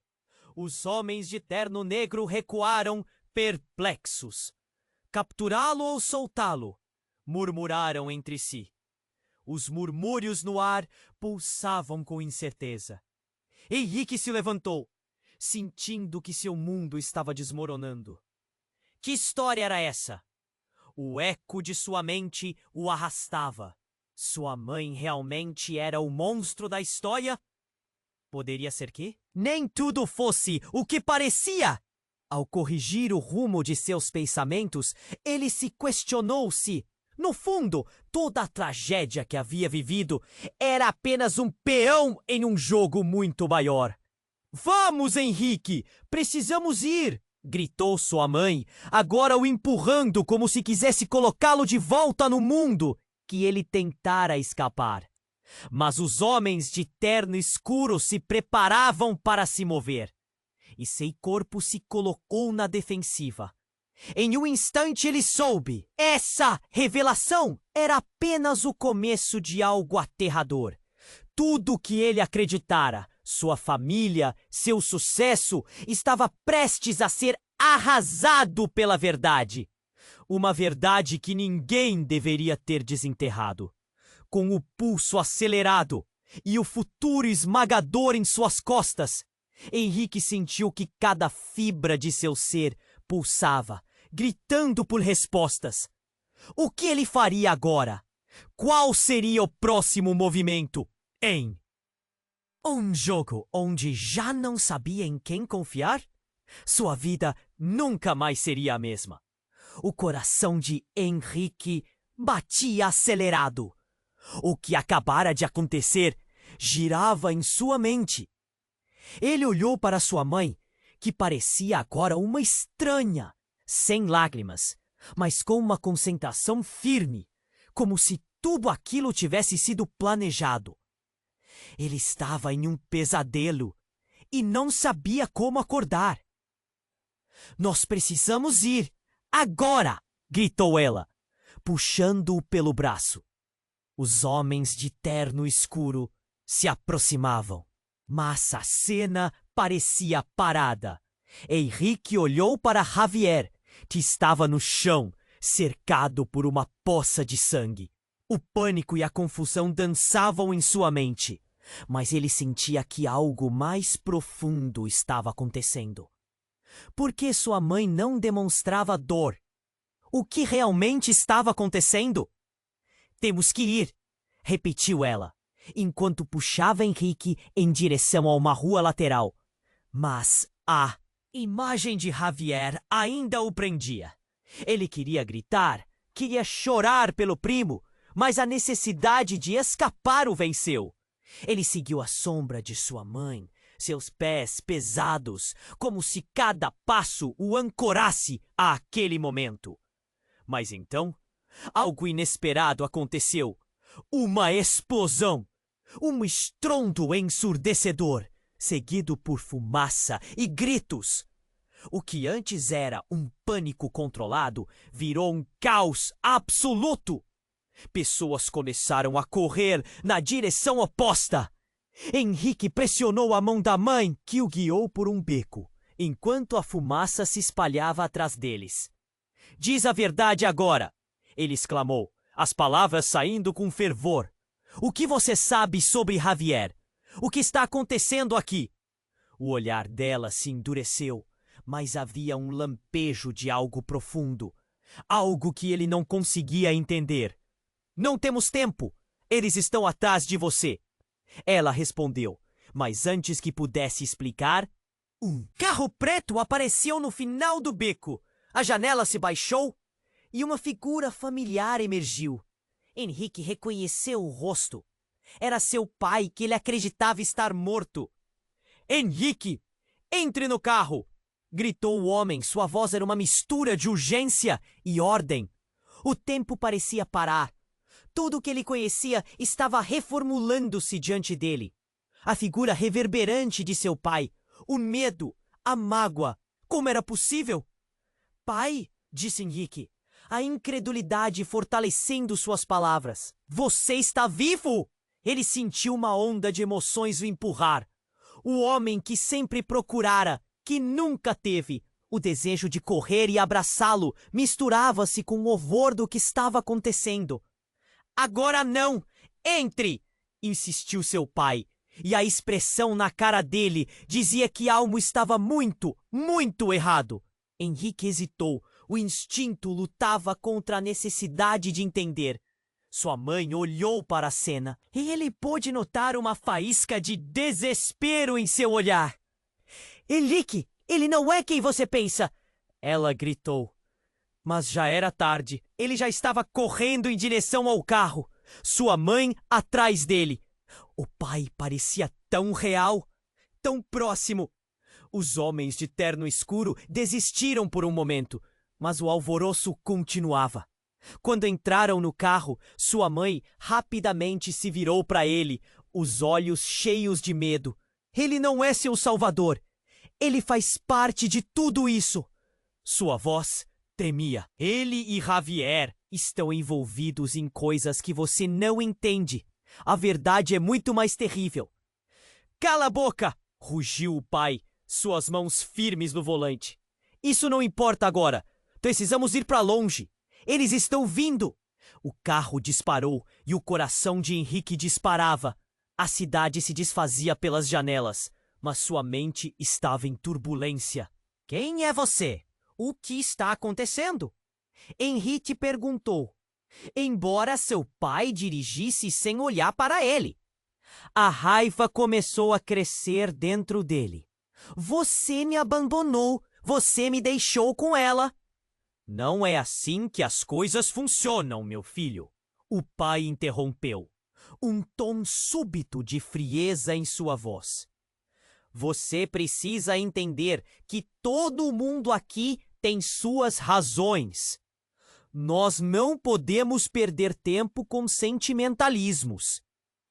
os homens de terno negro recuaram perplexos. Capturá-lo ou soltá-lo? Murmuraram entre si. Os murmúrios no ar pulsavam com incerteza. Henrique se levantou, sentindo que seu mundo estava desmoronando. Que história era essa? O eco de sua mente o arrastava. Sua mãe realmente era o monstro da história? Poderia ser que nem tudo fosse o que parecia! Ao corrigir o rumo de seus pensamentos, ele se questionou se, no fundo, toda a tragédia que havia vivido era apenas um peão em um jogo muito maior. Vamos, Henrique! Precisamos ir! Gritou sua mãe, agora o empurrando como se quisesse colocá-lo de volta no mundo que ele tentara escapar. Mas os homens de terno escuro se preparavam para se mover. E seu corpo se colocou na defensiva. Em um instante ele soube. Essa revelação era apenas o começo de algo aterrador. Tudo o que ele acreditara, sua família, seu sucesso, estava prestes a ser arrasado pela verdade. Uma verdade que ninguém deveria ter desenterrado. Com o pulso acelerado e o futuro esmagador em suas costas, Henrique sentiu que cada fibra de seu ser pulsava, gritando por respostas. O que ele faria agora? Qual seria o próximo movimento? Em um jogo onde já não sabia em quem confiar? Sua vida nunca mais seria a mesma. O coração de Henrique batia acelerado. O que acabara de acontecer girava em sua mente. Ele olhou para sua mãe, que parecia agora uma estranha, sem lágrimas, mas com uma concentração firme, como se tudo aquilo tivesse sido planejado. Ele estava em um pesadelo e não sabia como acordar. "Nós precisamos ir, agora!" gritou ela, puxando-o pelo braço. Os homens de terno escuro se aproximavam, mas a cena parecia parada. Henrique olhou para Javier, que estava no chão, cercado por uma poça de sangue. O pânico e a confusão dançavam em sua mente, mas ele sentia que algo mais profundo estava acontecendo. Por que sua mãe não demonstrava dor? O que realmente estava acontecendo? "Temos que ir", repetiu ela, enquanto puxava Henrique em direção a uma rua lateral. Mas a imagem de Javier ainda o prendia. Ele queria gritar, queria chorar pelo primo, mas a necessidade de escapar o venceu. Ele seguiu a sombra de sua mãe, seus pés pesados, como se cada passo o ancorasse àquele momento. Mas então, algo inesperado aconteceu. Uma explosão, um estrondo ensurdecedor, seguido por fumaça e gritos. O que antes era um pânico controlado virou um caos absoluto. Pessoas começaram a correr na direção oposta. Henrique pressionou a mão da mãe, que o guiou por um beco, enquanto a fumaça se espalhava atrás deles. "Diz a verdade agora!" ele exclamou, as palavras saindo com fervor. "O que você sabe sobre Javier? O que está acontecendo aqui?" O olhar dela se endureceu, mas havia um lampejo de algo profundo, algo que ele não conseguia entender. "Não temos tempo! Eles estão atrás de você!" Ela respondeu, mas antes que pudesse explicar, um carro preto apareceu no final do beco. A janela se baixou e uma figura familiar emergiu. Henrique reconheceu o rosto. Era seu pai, que ele acreditava estar morto. "Henrique, entre no carro!" gritou o homem. Sua voz era uma mistura de urgência e ordem. O tempo parecia parar. Tudo o que ele conhecia estava reformulando-se diante dele. A figura reverberante de seu pai, o medo, a mágoa. Como era possível? "Pai", disse Henrique, a incredulidade fortalecendo suas palavras. "Você está vivo!" Ele sentiu uma onda de emoções o empurrar. O homem que sempre procurara, que nunca teve, o desejo de correr e abraçá-lo misturava-se com o horror do que estava acontecendo. "Agora não! Entre!" insistiu seu pai, e a expressão na cara dele dizia que algo estava muito, muito errado. Henrique hesitou. O instinto lutava contra a necessidade de entender. Sua mãe olhou para a cena e ele pôde notar uma faísca de desespero em seu olhar. "Henrique, ele não é quem você pensa!" ela gritou. Mas já era tarde. Ele já estava correndo em direção ao carro, sua mãe atrás dele. O pai parecia tão real, tão próximo. Os homens de terno escuro desistiram por um momento, mas o alvoroço continuava. Quando entraram no carro, sua mãe rapidamente se virou para ele, os olhos cheios de medo. "Ele não é seu salvador. Ele faz parte de tudo isso." Sua voz tremia. "Ele e Javier estão envolvidos em coisas que você não entende. A verdade é muito mais terrível." "Cala a boca!" rugiu o pai, suas mãos firmes no volante. "Isso não importa agora. Precisamos ir para longe. Eles estão vindo." O carro disparou e o coração de Henrique disparava. A cidade se desfazia pelas janelas, mas sua mente estava em turbulência. "Quem é você? O que está acontecendo?" Henrique perguntou, embora seu pai dirigisse sem olhar para ele. A raiva começou a crescer dentro dele. "Você me abandonou. Você me deixou com ela." "Não é assim que as coisas funcionam, meu filho," o pai interrompeu, um tom súbito de frieza em sua voz. "Você precisa entender que todo mundo aqui tem suas razões. Nós não podemos perder tempo com sentimentalismos.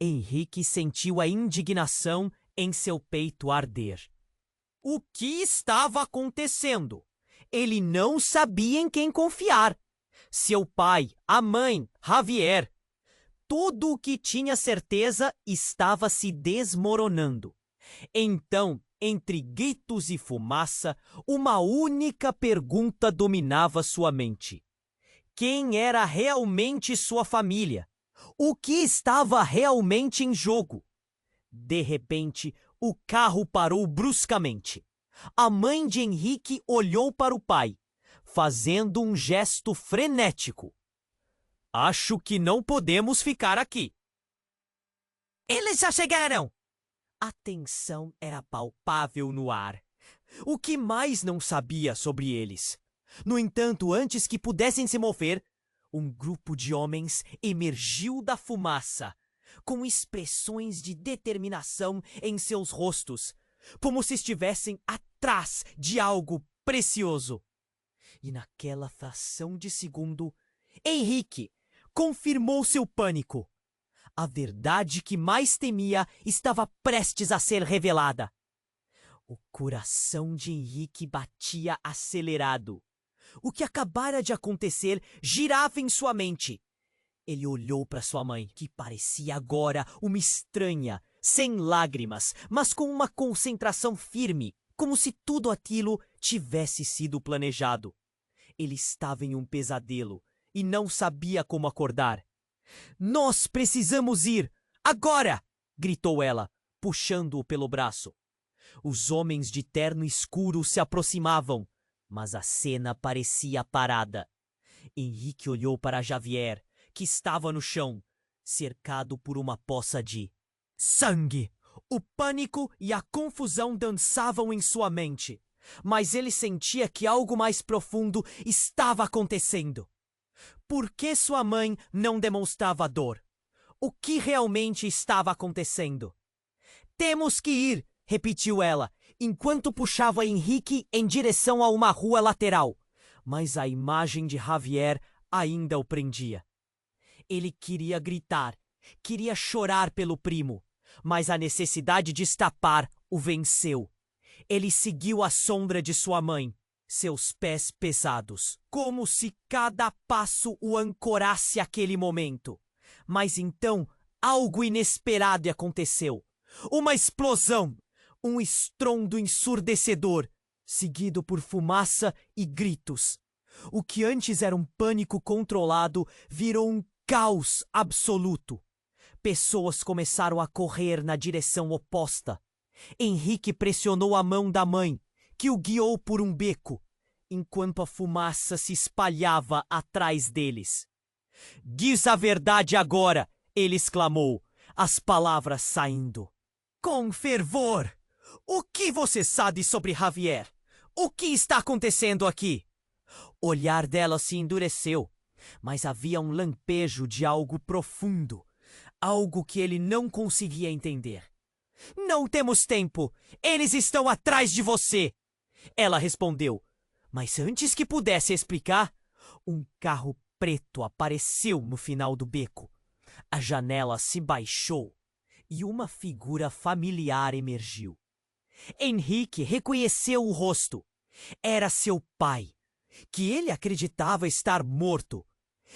Henrique sentiu a indignação em seu peito arder. O que estava acontecendo? Ele não sabia em quem confiar. Seu pai, a mãe, Javier. Tudo o que tinha certeza estava se desmoronando. Então, entre gritos e fumaça, uma única pergunta dominava sua mente. Quem era realmente sua família? O que estava realmente em jogo? De repente, o carro parou bruscamente. A mãe de Henrique olhou para o pai, fazendo um gesto frenético. Acho que não podemos ficar aqui. Eles já chegaram! A tensão era palpável no ar. O que mais não sabia sobre eles? No entanto, antes que pudessem se mover, um grupo de homens emergiu da fumaça, com expressões de determinação em seus rostos, como se estivessem atrás de algo precioso. E naquela fração de segundo, Henrique confirmou seu pânico. A verdade que mais temia estava prestes a ser revelada. O coração de Henrique batia acelerado. O que acabara de acontecer girava em sua mente. Ele olhou para sua mãe, que parecia agora uma estranha, sem lágrimas, mas com uma concentração firme, como se tudo aquilo tivesse sido planejado. Ele estava em um pesadelo e não sabia como acordar. Nós precisamos ir! Agora! Gritou ela, puxando-o pelo braço. Os homens de terno escuro se aproximavam, mas a cena parecia parada. Henrique olhou para Javier, que estava no chão, cercado por uma poça de sangue. O pânico e a confusão dançavam em sua mente, mas ele sentia que algo mais profundo estava acontecendo. Por que sua mãe não demonstrava dor? O que realmente estava acontecendo? Temos que ir, repetiu ela, enquanto puxava Henrique em direção a uma rua lateral. Mas a imagem de Javier ainda o prendia. Ele queria gritar, queria chorar pelo primo, mas a necessidade de escapar o venceu. Ele seguiu a sombra de sua mãe, seus pés pesados, como se cada passo o ancorasse àquele momento. Mas então, algo inesperado aconteceu. Uma explosão, um estrondo ensurdecedor, seguido por fumaça e gritos. O que antes era um pânico controlado virou um caos absoluto. Pessoas começaram a correr na direção oposta. Henrique pressionou a mão da mãe, que o guiou por um beco, enquanto a fumaça se espalhava atrás deles. Diz a verdade agora, ele exclamou, as palavras saindo. Com fervor! O que você sabe sobre Javier? O que está acontecendo aqui? O olhar dela se endureceu, mas havia um lampejo de algo profundo, algo que ele não conseguia entender. Não temos tempo! Eles estão atrás de você! Ela respondeu, mas antes que pudesse explicar, um carro preto apareceu no final do beco. A janela se baixou e uma figura familiar emergiu. Henrique reconheceu o rosto. Era seu pai, que ele acreditava estar morto.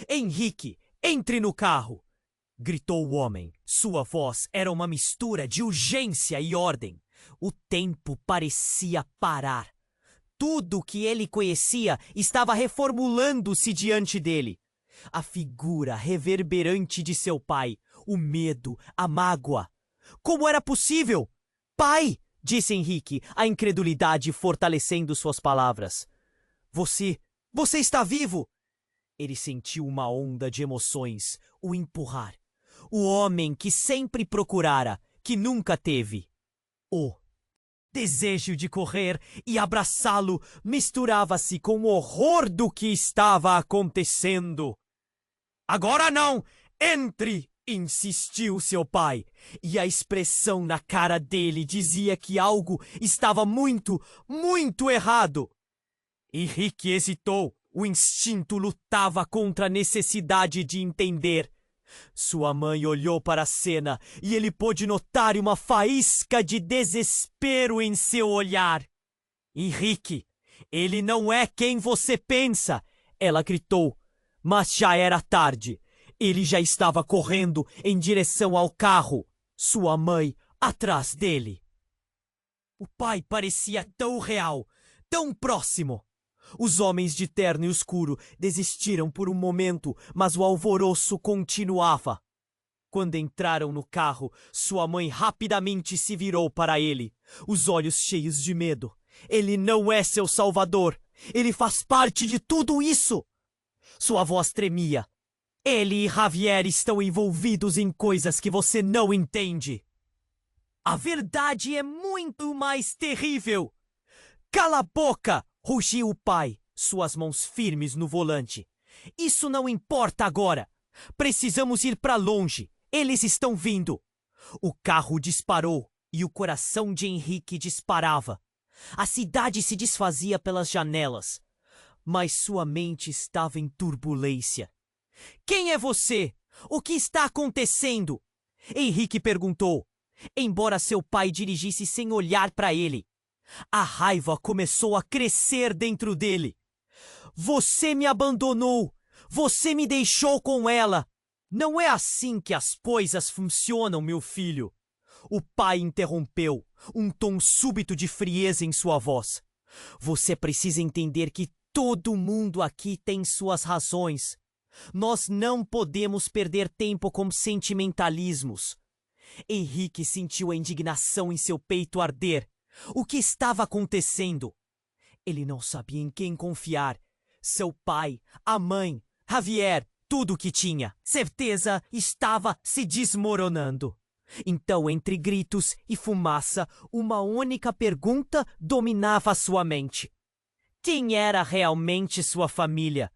Henrique, entre no carro! Gritou o homem. Sua voz era uma mistura de urgência e ordem. O tempo parecia parar. Tudo o que ele conhecia estava reformulando-se diante dele. A figura reverberante de seu pai, o medo, a mágoa. Como era possível? Pai! Disse Henrique, a incredulidade fortalecendo suas palavras. Você está vivo! Ele sentiu uma onda de emoções o empurrar. O homem que sempre procurara, que nunca teve. O desejo de correr e abraçá-lo misturava-se com o horror do que estava acontecendo. Agora não! Entre! Insistiu seu pai, e a expressão na cara dele dizia que algo estava muito, muito errado. Henrique hesitou. O instinto lutava contra a necessidade de entender. Sua mãe olhou para a cena e ele pôde notar uma faísca de desespero em seu olhar. Henrique, ele não é quem você pensa, ela gritou, mas já era tarde. Ele já estava correndo em direção ao carro, sua mãe atrás dele. O pai parecia tão real, tão próximo. Os homens de terno escuro desistiram por um momento, mas o alvoroço continuava. Quando entraram no carro, sua mãe rapidamente se virou para ele, os olhos cheios de medo. Ele não é seu salvador. Ele faz parte de tudo isso. Sua voz tremia. Ele e Javier estão envolvidos em coisas que você não entende. A verdade é muito mais terrível. Cala a boca! Rugiu o pai, suas mãos firmes no volante. Isso não importa agora. Precisamos ir para longe. Eles estão vindo. O carro disparou e o coração de Henrique disparava. A cidade se desfazia pelas janelas, mas sua mente estava em turbulência. Quem é você? O que está acontecendo? Henrique perguntou, embora seu pai dirigisse sem olhar para ele. A raiva começou a crescer dentro dele. Você me abandonou. Você me deixou com ela. Não é assim que as coisas funcionam, meu filho. O pai interrompeu, um tom súbito de frieza em sua voz. Você precisa entender que todo mundo aqui tem suas razões. Nós não podemos perder tempo com sentimentalismos. Henrique sentiu a indignação em seu peito arder. O que estava acontecendo? Ele não sabia em quem confiar. Seu pai, a mãe, Javier, tudo o que tinha. Certeza estava se desmoronando. Então, entre gritos e fumaça, uma única pergunta dominava sua mente. Quem era realmente sua família?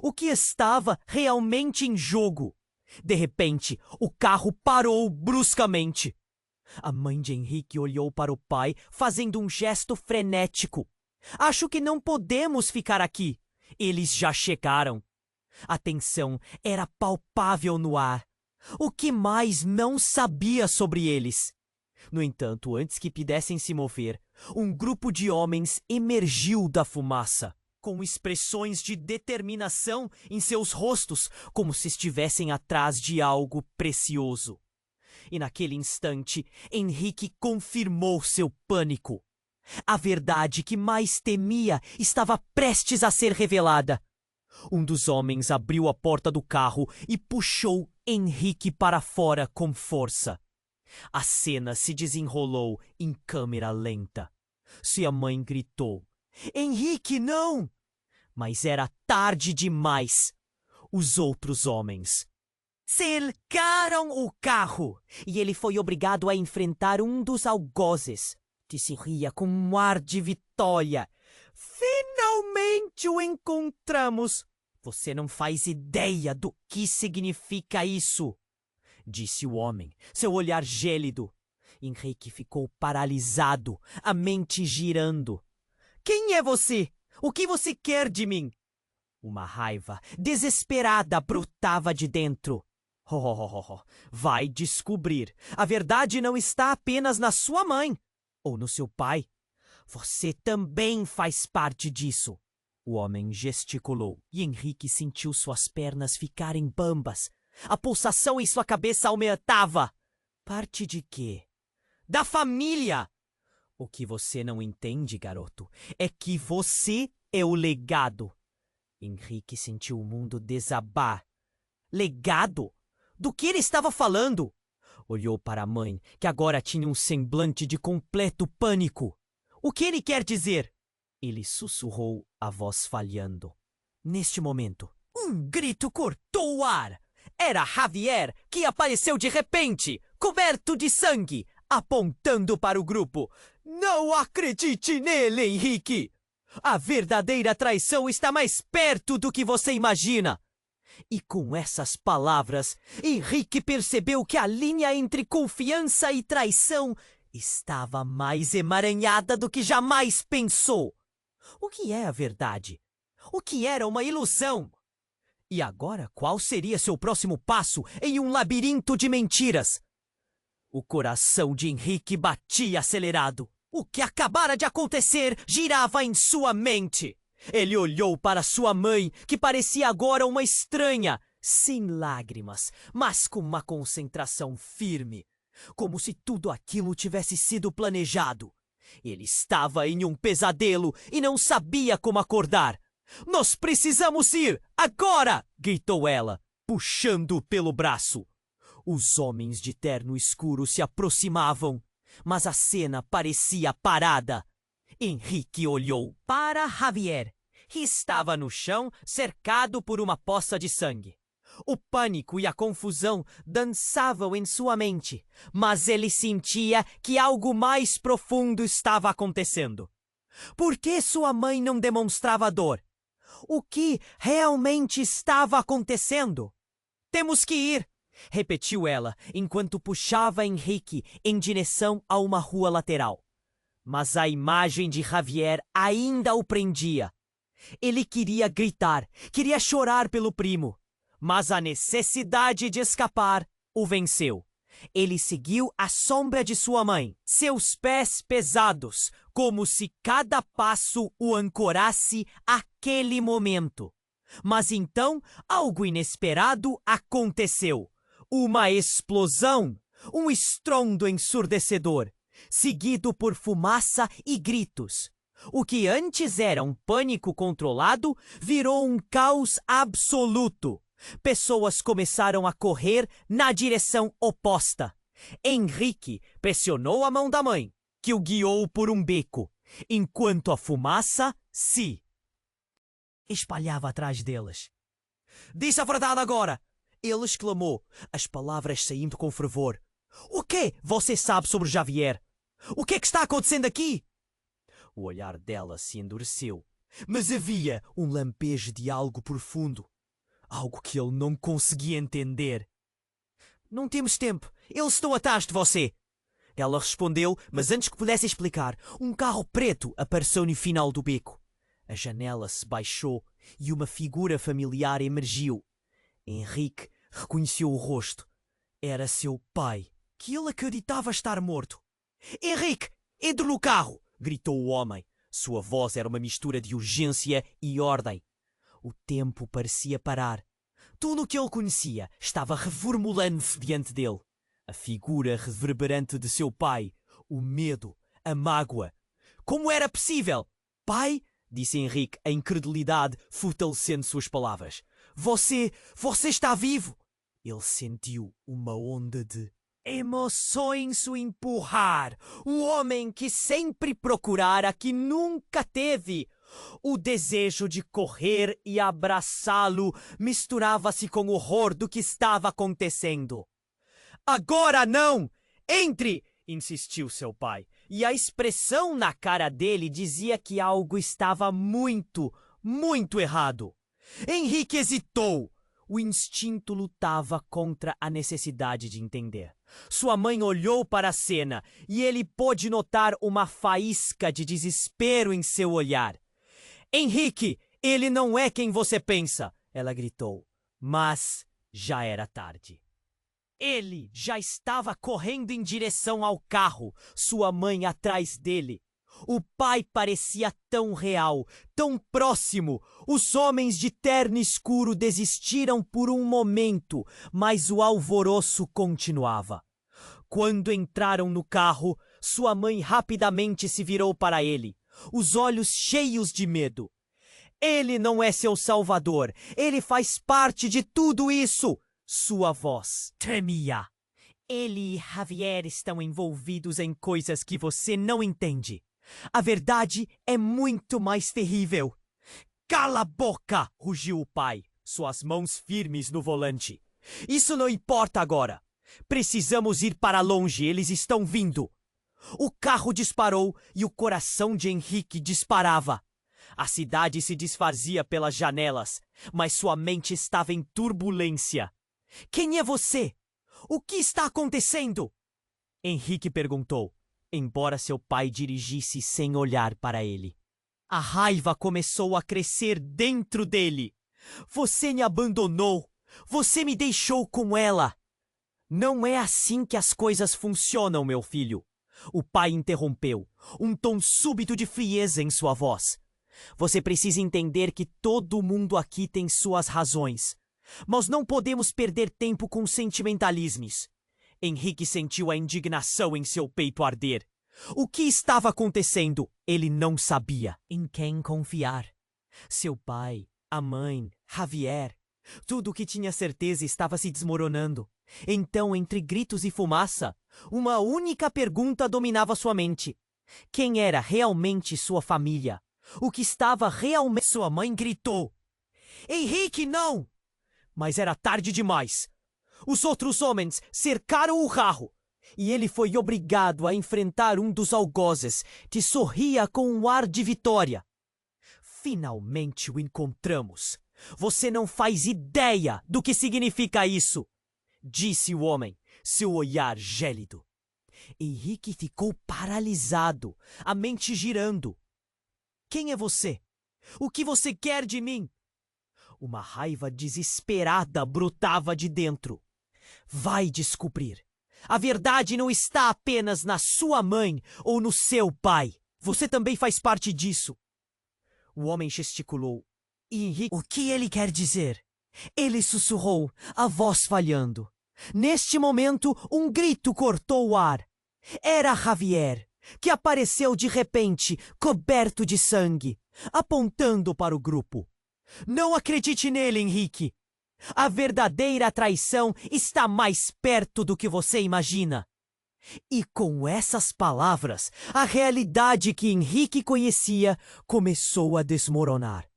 O que estava realmente em jogo? De repente, o carro parou bruscamente. A mãe de Henrique olhou para o pai, fazendo um gesto frenético. Acho que não podemos ficar aqui. Eles já chegaram. A tensão era palpável no ar. O que mais não sabia sobre eles? No entanto, antes que pudessem se mover, um grupo de homens emergiu da fumaça, com expressões de determinação em seus rostos, como se estivessem atrás de algo precioso. E naquele instante, Henrique confirmou seu pânico. A verdade que mais temia estava prestes a ser revelada. Um dos homens abriu a porta do carro e puxou Henrique para fora com força. A cena se desenrolou em câmera lenta. Sua mãe gritou: "Henrique, não!" Mas era tarde demais. Os outros homens cercaram o carro e ele foi obrigado a enfrentar um dos algozes, que se ria com um ar de vitória. "Finalmente o encontramos! Você não faz ideia do que significa isso!" disse o homem, seu olhar gélido. Henrique ficou paralisado, a mente girando. "Quem é você? O que você quer de mim?" Uma raiva desesperada brotava de dentro. Vai descobrir. A verdade não está apenas na sua mãe ou no seu pai. Você também faz parte disso. O homem gesticulou e Henrique sentiu suas pernas ficarem bambas. A pulsação em sua cabeça aumentava. Parte de quê? Da família! O que você não entende, garoto, é que você é o legado. Henrique sentiu o mundo desabar. Legado? Do que ele estava falando? Olhou para a mãe, que agora tinha um semblante de completo pânico. O que ele quer dizer? Ele sussurrou, a voz falhando. Neste momento, um grito cortou o ar. Era Javier, que apareceu de repente, coberto de sangue, apontando para o grupo. "Não acredite nele, Henrique! A verdadeira traição está mais perto do que você imagina!" E com essas palavras, Henrique percebeu que a linha entre confiança e traição estava mais emaranhada do que jamais pensou. O que é a verdade? O que era uma ilusão? E agora, qual seria seu próximo passo em um labirinto de mentiras? O coração de Henrique batia acelerado. O que acabara de acontecer girava em sua mente. Ele olhou para sua mãe, que parecia agora uma estranha, sem lágrimas, mas com uma concentração firme, como se tudo aquilo tivesse sido planejado. Ele estava em um pesadelo e não sabia como acordar. "Nós precisamos ir, agora!" gritou ela, puxando-o pelo braço. Os homens de terno escuro se aproximavam, mas a cena parecia parada. Henrique olhou para Javier, que estava no chão, cercado por uma poça de sangue. O pânico e a confusão dançavam em sua mente, mas ele sentia que algo mais profundo estava acontecendo. Por que sua mãe não demonstrava dor? O que realmente estava acontecendo? "Temos que ir!" repetiu ela, enquanto puxava Henrique em direção a uma rua lateral. Mas a imagem de Javier ainda o prendia. Ele queria gritar, queria chorar pelo primo, mas a necessidade de escapar o venceu. Ele seguiu a sombra de sua mãe, seus pés pesados, como se cada passo o ancorasse àquele momento. Mas então algo inesperado aconteceu. Uma explosão, um estrondo ensurdecedor, seguido por fumaça e gritos. O que antes era um pânico controlado virou um caos absoluto. Pessoas começaram a correr na direção oposta. Henrique pressionou a mão da mãe, que o guiou por um beco, enquanto a fumaça se espalhava atrás deles. "Diz a verdade agora!" ele exclamou, as palavras saindo com fervor. "O que você sabe sobre Javier? O que é que está acontecendo aqui?" O olhar dela se endureceu, mas havia um lampejo de algo profundo. Algo que ele não conseguia entender. "Não temos tempo. Eles estão atrás de você." Ela respondeu, mas antes que pudesse explicar, um carro preto apareceu no final do beco. A janela se baixou e uma figura familiar emergiu. Henrique reconheceu o rosto. Era seu pai, que ele acreditava estar morto. "Henrique, entre no carro!" gritou o homem. Sua voz era uma mistura de urgência e ordem. O tempo parecia parar. Tudo o que ele conhecia estava reformulando-se diante dele. A figura reverberante de seu pai, o medo, a mágoa. Como era possível? "Pai?" disse Henrique, a incredulidade fortalecendo suas palavras. Você está vivo?" Ele sentiu uma onda de emoções o empurrar. O homem que sempre procurara, que nunca teve. O desejo de correr e abraçá-lo misturava-se com o horror do que estava acontecendo. "Agora não! Entre!" insistiu seu pai. E a expressão na cara dele dizia que algo estava muito, muito errado. Henrique hesitou. O instinto lutava contra a necessidade de entender. Sua mãe olhou para a cena e ele pôde notar uma faísca de desespero em seu olhar. "Henrique, ele não é quem você pensa!" ela gritou. Mas já era tarde. Ele já estava correndo em direção ao carro, sua mãe atrás dele. O pai parecia tão real, tão próximo. Os homens de terno escuro desistiram por um momento, mas o alvoroço continuava. Quando entraram no carro, sua mãe rapidamente se virou para ele, os olhos cheios de medo. "Ele não é seu salvador. Ele faz parte de tudo isso." Sua voz tremia. "Ele e Javier estão envolvidos em coisas que você não entende. A verdade é muito mais terrível." "Cala a boca!" rugiu o pai, suas mãos firmes no volante. "Isso não importa agora. Precisamos ir para longe, eles estão vindo." O carro disparou e o coração de Henrique disparava. A cidade se desfazia pelas janelas, mas sua mente estava em turbulência. "Quem é você? O que está acontecendo?" Henrique perguntou, embora seu pai dirigisse sem olhar para ele. A raiva começou a crescer dentro dele. Você me abandonou. Você me deixou com ela. Não é assim que as coisas funcionam, meu filho. O pai interrompeu, um tom súbito de frieza em sua voz. Você precisa entender que todo mundo aqui tem suas razões. Mas não podemos perder tempo com sentimentalismos. Henrique sentiu a indignação em seu peito arder. O que estava acontecendo? Ele não sabia em quem confiar. Seu pai, a mãe, Javier. Tudo o que tinha certeza estava se desmoronando. Então, entre gritos e fumaça, uma única pergunta dominava sua mente. Quem era realmente sua família? O que estava realmente... Sua mãe gritou. Henrique, não! Mas era tarde demais. Os outros homens cercaram o carro e ele foi obrigado a enfrentar um dos algozes que sorria com um ar de vitória. Finalmente o encontramos. Você não faz ideia do que significa isso, disse o homem, seu olhar gélido. Henrique ficou paralisado, a mente girando. Quem é você? O que você quer de mim? Uma raiva desesperada brotava de dentro. Vai descobrir. A verdade não está apenas na sua mãe ou no seu pai. Você também faz parte disso. O homem gesticulou. E Henrique, o que ele quer dizer? Ele sussurrou, a voz falhando. Neste momento, um grito cortou o ar. Era Javier, que apareceu de repente, coberto de sangue, apontando para o grupo. Não acredite nele, Henrique. A verdadeira traição está mais perto do que você imagina. E com essas palavras, a realidade que Henrique conhecia começou a desmoronar.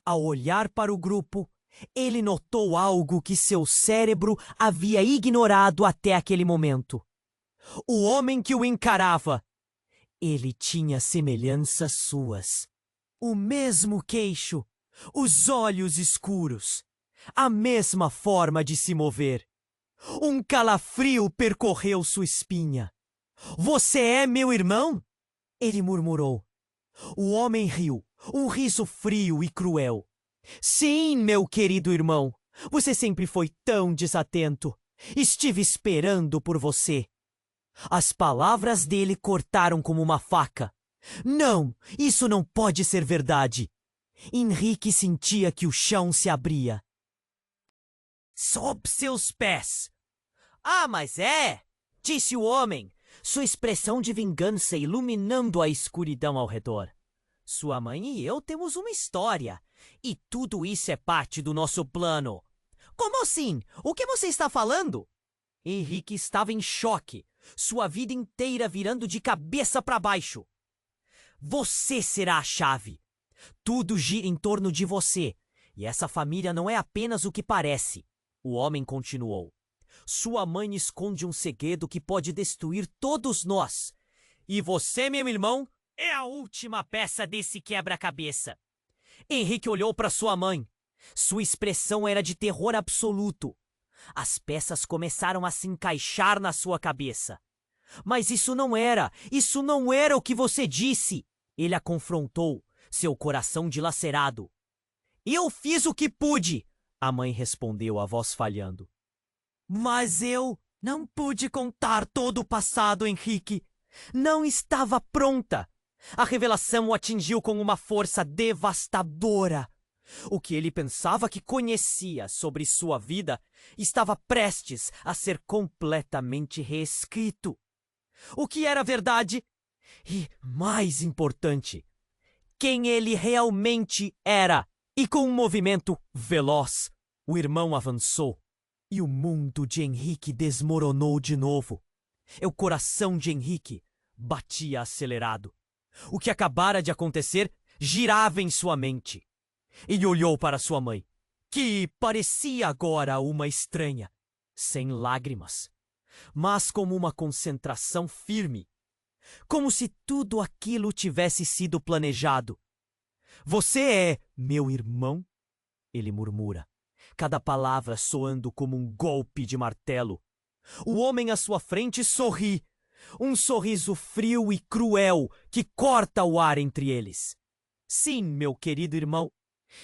Ao olhar para o grupo, ele notou algo que seu cérebro havia ignorado até aquele momento. O homem que o encarava, ele tinha semelhanças suas. O mesmo queixo, os olhos escuros, a mesma forma de se mover. Um calafrio percorreu sua espinha. Você é meu irmão? Ele murmurou. O homem riu, um riso frio e cruel. Sim, meu querido irmão. Você sempre foi tão desatento. Estive esperando por você. As palavras dele cortaram como uma faca. Não, isso não pode ser verdade. Henrique sentia que o chão se abria. Sob seus pés. Ah, mas é, disse o homem, sua expressão de vingança iluminando a escuridão ao redor. Sua mãe e eu temos uma história, e tudo isso é parte do nosso plano. Como assim? O que você está falando? Henrique estava em choque, sua vida inteira virando de cabeça para baixo. Você será a chave. Tudo gira em torno de você, e essa família não é apenas o que parece. O homem continuou. Sua mãe esconde um segredo que pode destruir todos nós. E você, meu irmão, é a última peça desse quebra-cabeça. Henrique olhou para sua mãe. Sua expressão era de terror absoluto. As peças começaram a se encaixar na sua cabeça. Mas isso não era o que você disse. Ele a confrontou, seu coração dilacerado. Eu fiz o que pude, a mãe respondeu, a voz falhando. Mas eu não pude contar todo o passado, Henrique. Não estava pronta. A revelação o atingiu com uma força devastadora. O que ele pensava que conhecia sobre sua vida estava prestes a ser completamente reescrito. O que era verdade? E, mais importante, quem ele realmente era. E com um movimento veloz, o irmão avançou. E o mundo de Henrique desmoronou de novo. O coração de Henrique batia acelerado. O que acabara de acontecer girava em sua mente. Ele olhou para sua mãe, que parecia agora uma estranha, sem lágrimas, mas com uma concentração firme, como se tudo aquilo tivesse sido planejado. Você é meu irmão? Ele murmura, cada palavra soando como um golpe de martelo. O homem à sua frente sorri, um sorriso frio e cruel que corta o ar entre eles. Sim, meu querido irmão.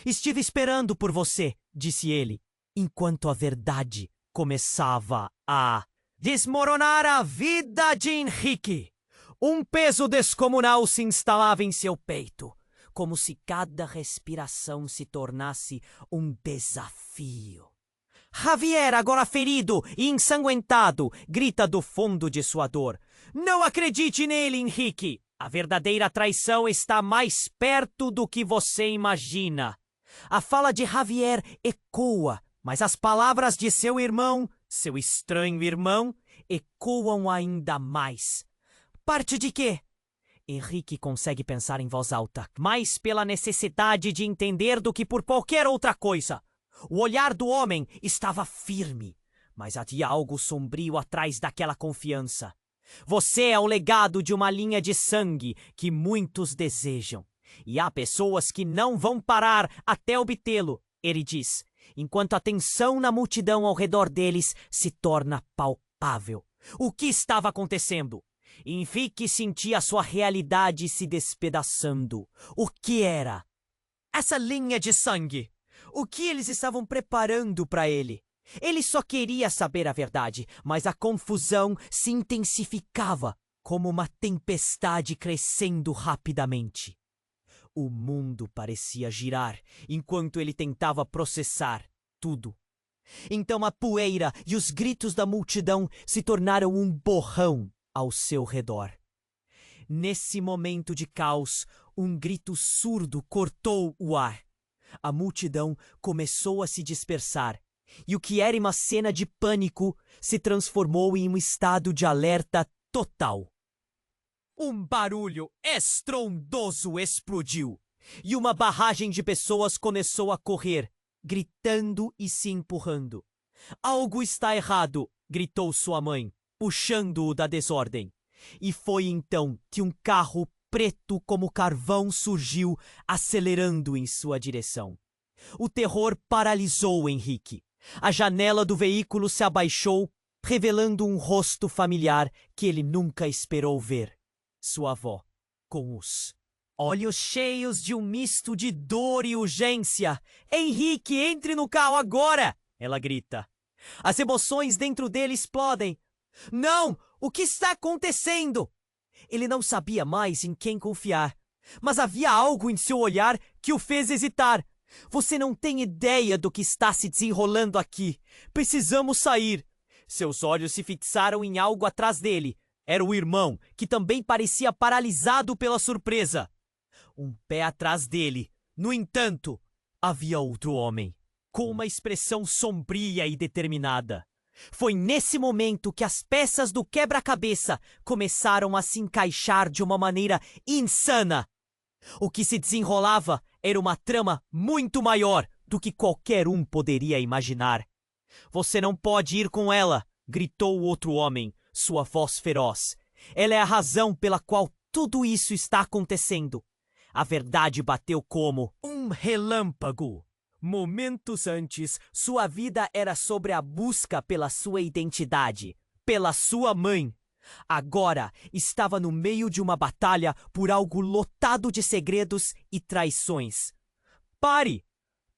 Estive esperando por você, disse ele, enquanto a verdade começava a desmoronar a vida de Henrique. Um peso descomunal se instalava em seu peito, como se cada respiração se tornasse um desafio. Javier, agora ferido e ensanguentado, grita do fundo de sua dor. Não acredite nele, Henrique! A verdadeira traição está mais perto do que você imagina. A fala de Javier ecoa, mas as palavras de seu irmão, seu estranho irmão, ecoam ainda mais. Parte de quê? Henrique consegue pensar em voz alta, mais pela necessidade de entender do que por qualquer outra coisa. O olhar do homem estava firme, mas havia algo sombrio atrás daquela confiança. Você é o legado de uma linha de sangue que muitos desejam. E há pessoas que não vão parar até obtê-lo, ele diz, enquanto a tensão na multidão ao redor deles se torna palpável. O que estava acontecendo? Henrique sentia sua realidade se despedaçando. O que era? Essa linha de sangue. O que eles estavam preparando para ele? Ele só queria saber a verdade, mas a confusão se intensificava como uma tempestade crescendo rapidamente. O mundo parecia girar enquanto ele tentava processar tudo. Então a poeira e os gritos da multidão se tornaram um borrão ao seu redor. Nesse momento de caos, um grito surdo cortou o ar. A multidão começou a se dispersar, e o que era uma cena de pânico se transformou em um estado de alerta total. Um barulho estrondoso explodiu, e uma barragem de pessoas começou a correr, gritando e se empurrando. Algo está errado, gritou sua mãe, puxando-o da desordem. E foi então que um carro preto como carvão surgiu, acelerando em sua direção. O terror paralisou Henrique. A janela do veículo se abaixou, revelando um rosto familiar que ele nunca esperou ver. Sua avó, com os olhos cheios de um misto de dor e urgência. Henrique, entre no carro agora! Ela grita. As emoções dentro dele explodem. Não! O que está acontecendo? Ele não sabia mais em quem confiar, mas havia algo em seu olhar que o fez hesitar. Você não tem ideia do que está se desenrolando aqui. Precisamos sair. Seus olhos se fixaram em algo atrás dele. Era o irmão, que também parecia paralisado pela surpresa. Um pé atrás dele, no entanto, havia outro homem, com uma expressão sombria e determinada. Foi nesse momento que as peças do quebra-cabeça começaram a se encaixar de uma maneira insana. O que se desenrolava era uma trama muito maior do que qualquer um poderia imaginar. Você não pode ir com ela, gritou o outro homem, sua voz feroz. Ela é a razão pela qual tudo isso está acontecendo. A verdade bateu como um relâmpago. Momentos antes, sua vida era sobre a busca pela sua identidade, pela sua mãe. Agora, estava no meio de uma batalha por algo lotado de segredos e traições. Pare!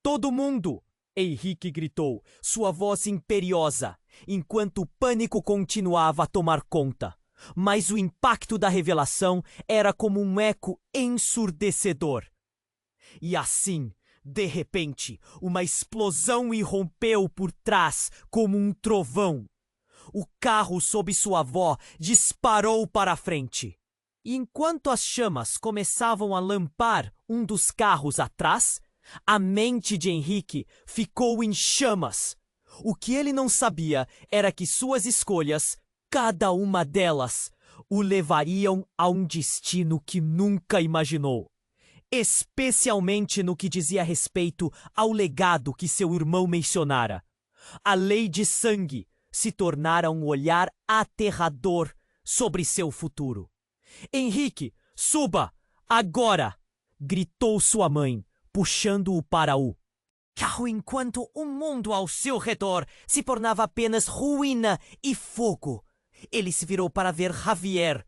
Todo mundo! Henrique gritou, sua voz imperiosa, enquanto o pânico continuava a tomar conta. Mas o impacto da revelação era como um eco ensurdecedor. E assim, de repente, uma explosão irrompeu por trás como um trovão. O carro sob sua avó disparou para a frente. E enquanto as chamas começavam a lampar um dos carros atrás, a mente de Henrique ficou em chamas. O que ele não sabia era que suas escolhas, cada uma delas, o levariam a um destino que nunca imaginou. Especialmente no que dizia respeito ao legado que seu irmão mencionara. A lei de sangue se tornara um olhar aterrador sobre seu futuro. Henrique, suba! Agora! Gritou sua mãe, puxando-o para o carro enquanto o mundo ao seu redor se tornava apenas ruína e fogo. Ele se virou para ver Javier,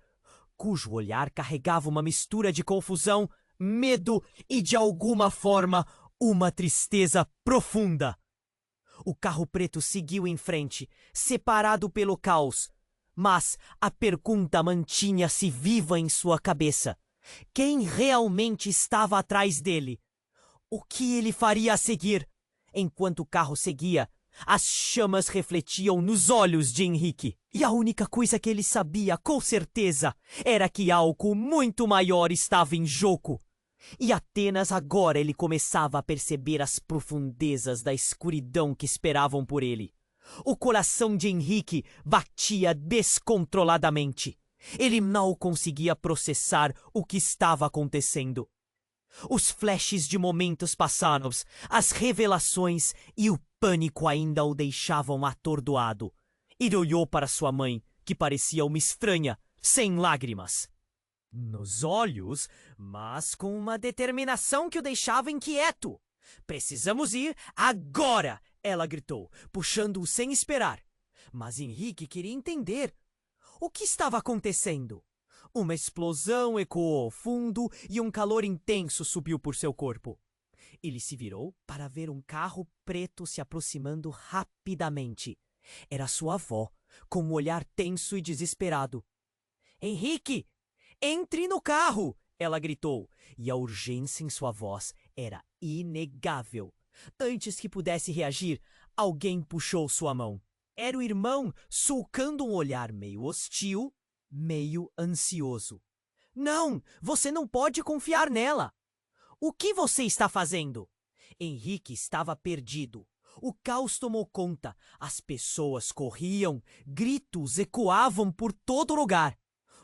cujo olhar carregava uma mistura de confusão, medo e, de alguma forma, uma tristeza profunda. O carro preto seguiu em frente, separado pelo caos. Mas a pergunta mantinha-se viva em sua cabeça. Quem realmente estava atrás dele? O que ele faria a seguir? Enquanto o carro seguia, as chamas refletiam nos olhos de Henrique. E a única coisa que ele sabia, com certeza, era que algo muito maior estava em jogo. E apenas agora ele começava a perceber as profundezas da escuridão que esperavam por ele. O coração de Henrique batia descontroladamente. Ele não conseguia processar o que estava acontecendo. Os flashes de momentos passados, as revelações e o pânico ainda o deixavam atordoado. Ele olhou para sua mãe, que parecia uma estranha, sem lágrimas nos olhos, mas com uma determinação que o deixava inquieto. "Precisamos ir agora!" ela gritou, puxando-o sem esperar. Mas Henrique queria entender. O que estava acontecendo? Uma explosão ecoou ao fundo e um calor intenso subiu por seu corpo. Ele se virou para ver um carro preto se aproximando rapidamente. Era sua avó, com um olhar tenso e desesperado. "Henrique! Entre no carro!" ela gritou, e a urgência em sua voz era inegável. Antes que pudesse reagir, alguém puxou sua mão. Era o irmão, sulcando um olhar meio hostil, meio ansioso. "Não! Você não pode confiar nela!" "O que você está fazendo?" Henrique estava perdido. O caos tomou conta. As pessoas corriam, gritos ecoavam por todo lugar.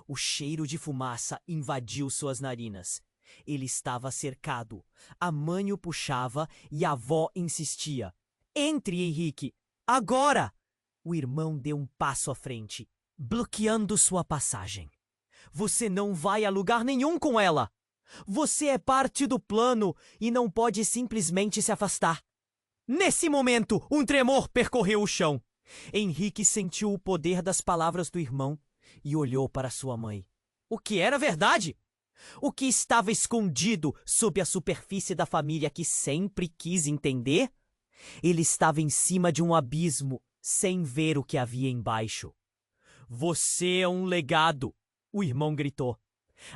O cheiro de fumaça invadiu suas narinas. Ele estava cercado. A mãe o puxava e a avó insistia. "Entre, Henrique! Agora!" O irmão deu um passo à frente, bloqueando sua passagem. "Você não vai a lugar nenhum com ela! Você é parte do plano e não pode simplesmente se afastar." Nesse momento, um tremor percorreu o chão. Henrique sentiu o poder das palavras do irmão e olhou para sua mãe. O que era verdade? O que estava escondido sob a superfície da família que sempre quis entender? Ele estava em cima de um abismo, sem ver o que havia embaixo. "Você é um legado!" o irmão gritou.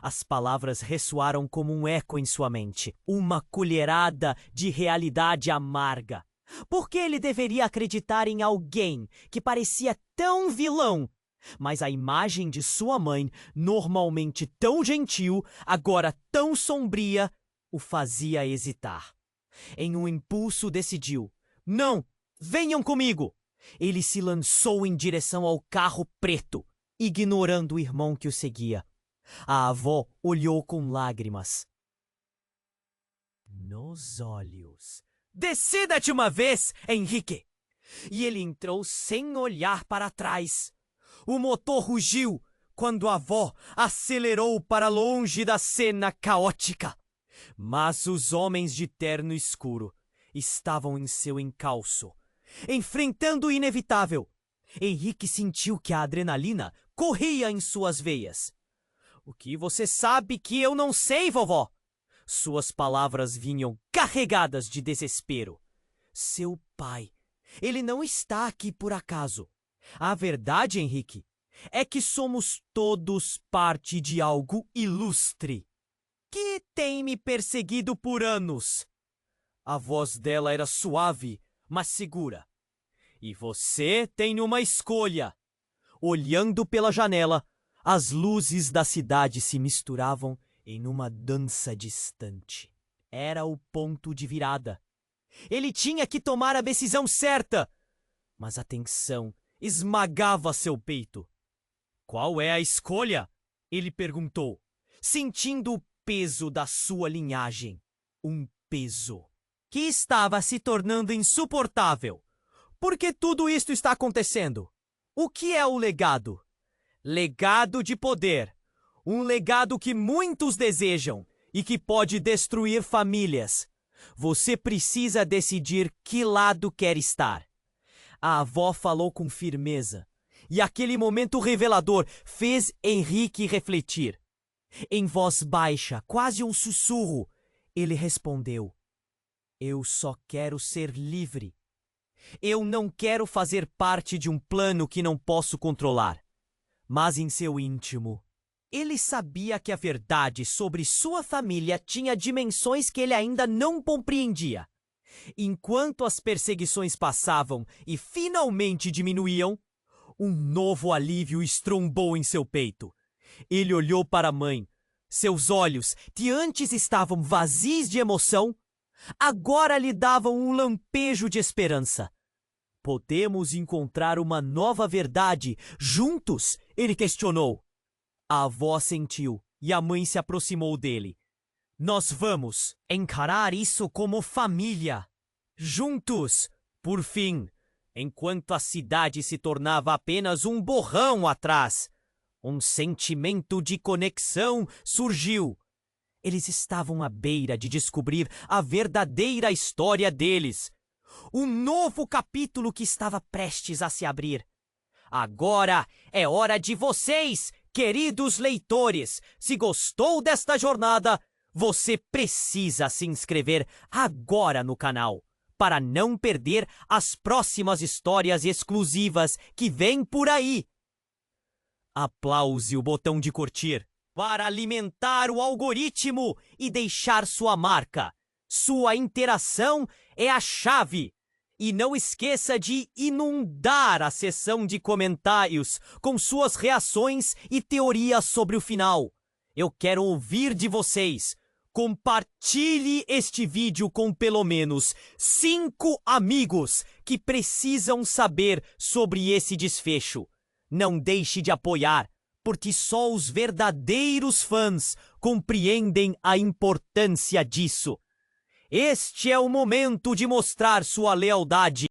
As palavras ressoaram como um eco em sua mente, uma colherada de realidade amarga. Por que ele deveria acreditar em alguém que parecia tão vilão? Mas a imagem de sua mãe, normalmente tão gentil, agora tão sombria, o fazia hesitar. Em um impulso decidiu. "Não! Venham comigo!" Ele se lançou em direção ao carro preto, ignorando o irmão que o seguia. A avó olhou com lágrimas nos olhos. "Decida-te uma vez, Henrique!" E ele entrou sem olhar para trás. O motor rugiu quando a avó acelerou para longe da cena caótica. Mas os homens de terno escuro estavam em seu encalço, enfrentando o inevitável. Henrique sentiu que a adrenalina corria em suas veias. "O que você sabe que eu não sei, vovó?" Suas palavras vinham carregadas de desespero. "Seu pai, ele não está aqui por acaso. A verdade, Henrique, é que somos todos parte de algo ilustre, que tem me perseguido por anos." A voz dela era suave, mas segura. "E você tem uma escolha." Olhando pela janela, as luzes da cidade se misturavam em uma dança distante. Era o ponto de virada. Ele tinha que tomar a decisão certa, mas a tensão esmagava seu peito. "Qual é a escolha?" ele perguntou, sentindo o peso da sua linhagem. Um peso que estava se tornando insuportável. Por que tudo isto está acontecendo? O que é o legado? Legado de poder. Um legado que muitos desejam e que pode destruir famílias. Você precisa decidir que lado quer estar. A avó falou com firmeza, e aquele momento revelador fez Henrique refletir. Em voz baixa, quase um sussurro, ele respondeu: Eu só quero ser livre. Eu não quero fazer parte de um plano que não posso controlar. Mas em seu íntimo, ele sabia que a verdade sobre sua família tinha dimensões que ele ainda não compreendia. Enquanto as perseguições passavam e finalmente diminuíam, um novo alívio estrombou em seu peito. Ele olhou para a mãe. Seus olhos, que antes estavam vazios de emoção, agora lhe davam um lampejo de esperança. Podemos encontrar uma nova verdade juntos? Ele questionou. A avó sentiu e a mãe se aproximou dele. Nós vamos encarar isso como família. Juntos, por fim, enquanto a cidade se tornava apenas um borrão atrás. Um sentimento de conexão surgiu. Eles estavam à beira de descobrir a verdadeira história deles. Um novo capítulo que estava prestes a se abrir. Agora é hora de vocês, queridos leitores. Se gostou desta jornada, você precisa se inscrever agora no canal para não perder as próximas histórias exclusivas que vêm por aí. Aplause o botão de curtir para alimentar o algoritmo e deixar sua marca. Sua interação é a chave. E não esqueça de inundar a seção de comentários com suas reações e teorias sobre o final. Eu quero ouvir de vocês. Compartilhe este vídeo com pelo menos 5 amigos que precisam saber sobre esse desfecho. Não deixe de apoiar, porque só os verdadeiros fãs compreendem a importância disso. Este é o momento de mostrar sua lealdade.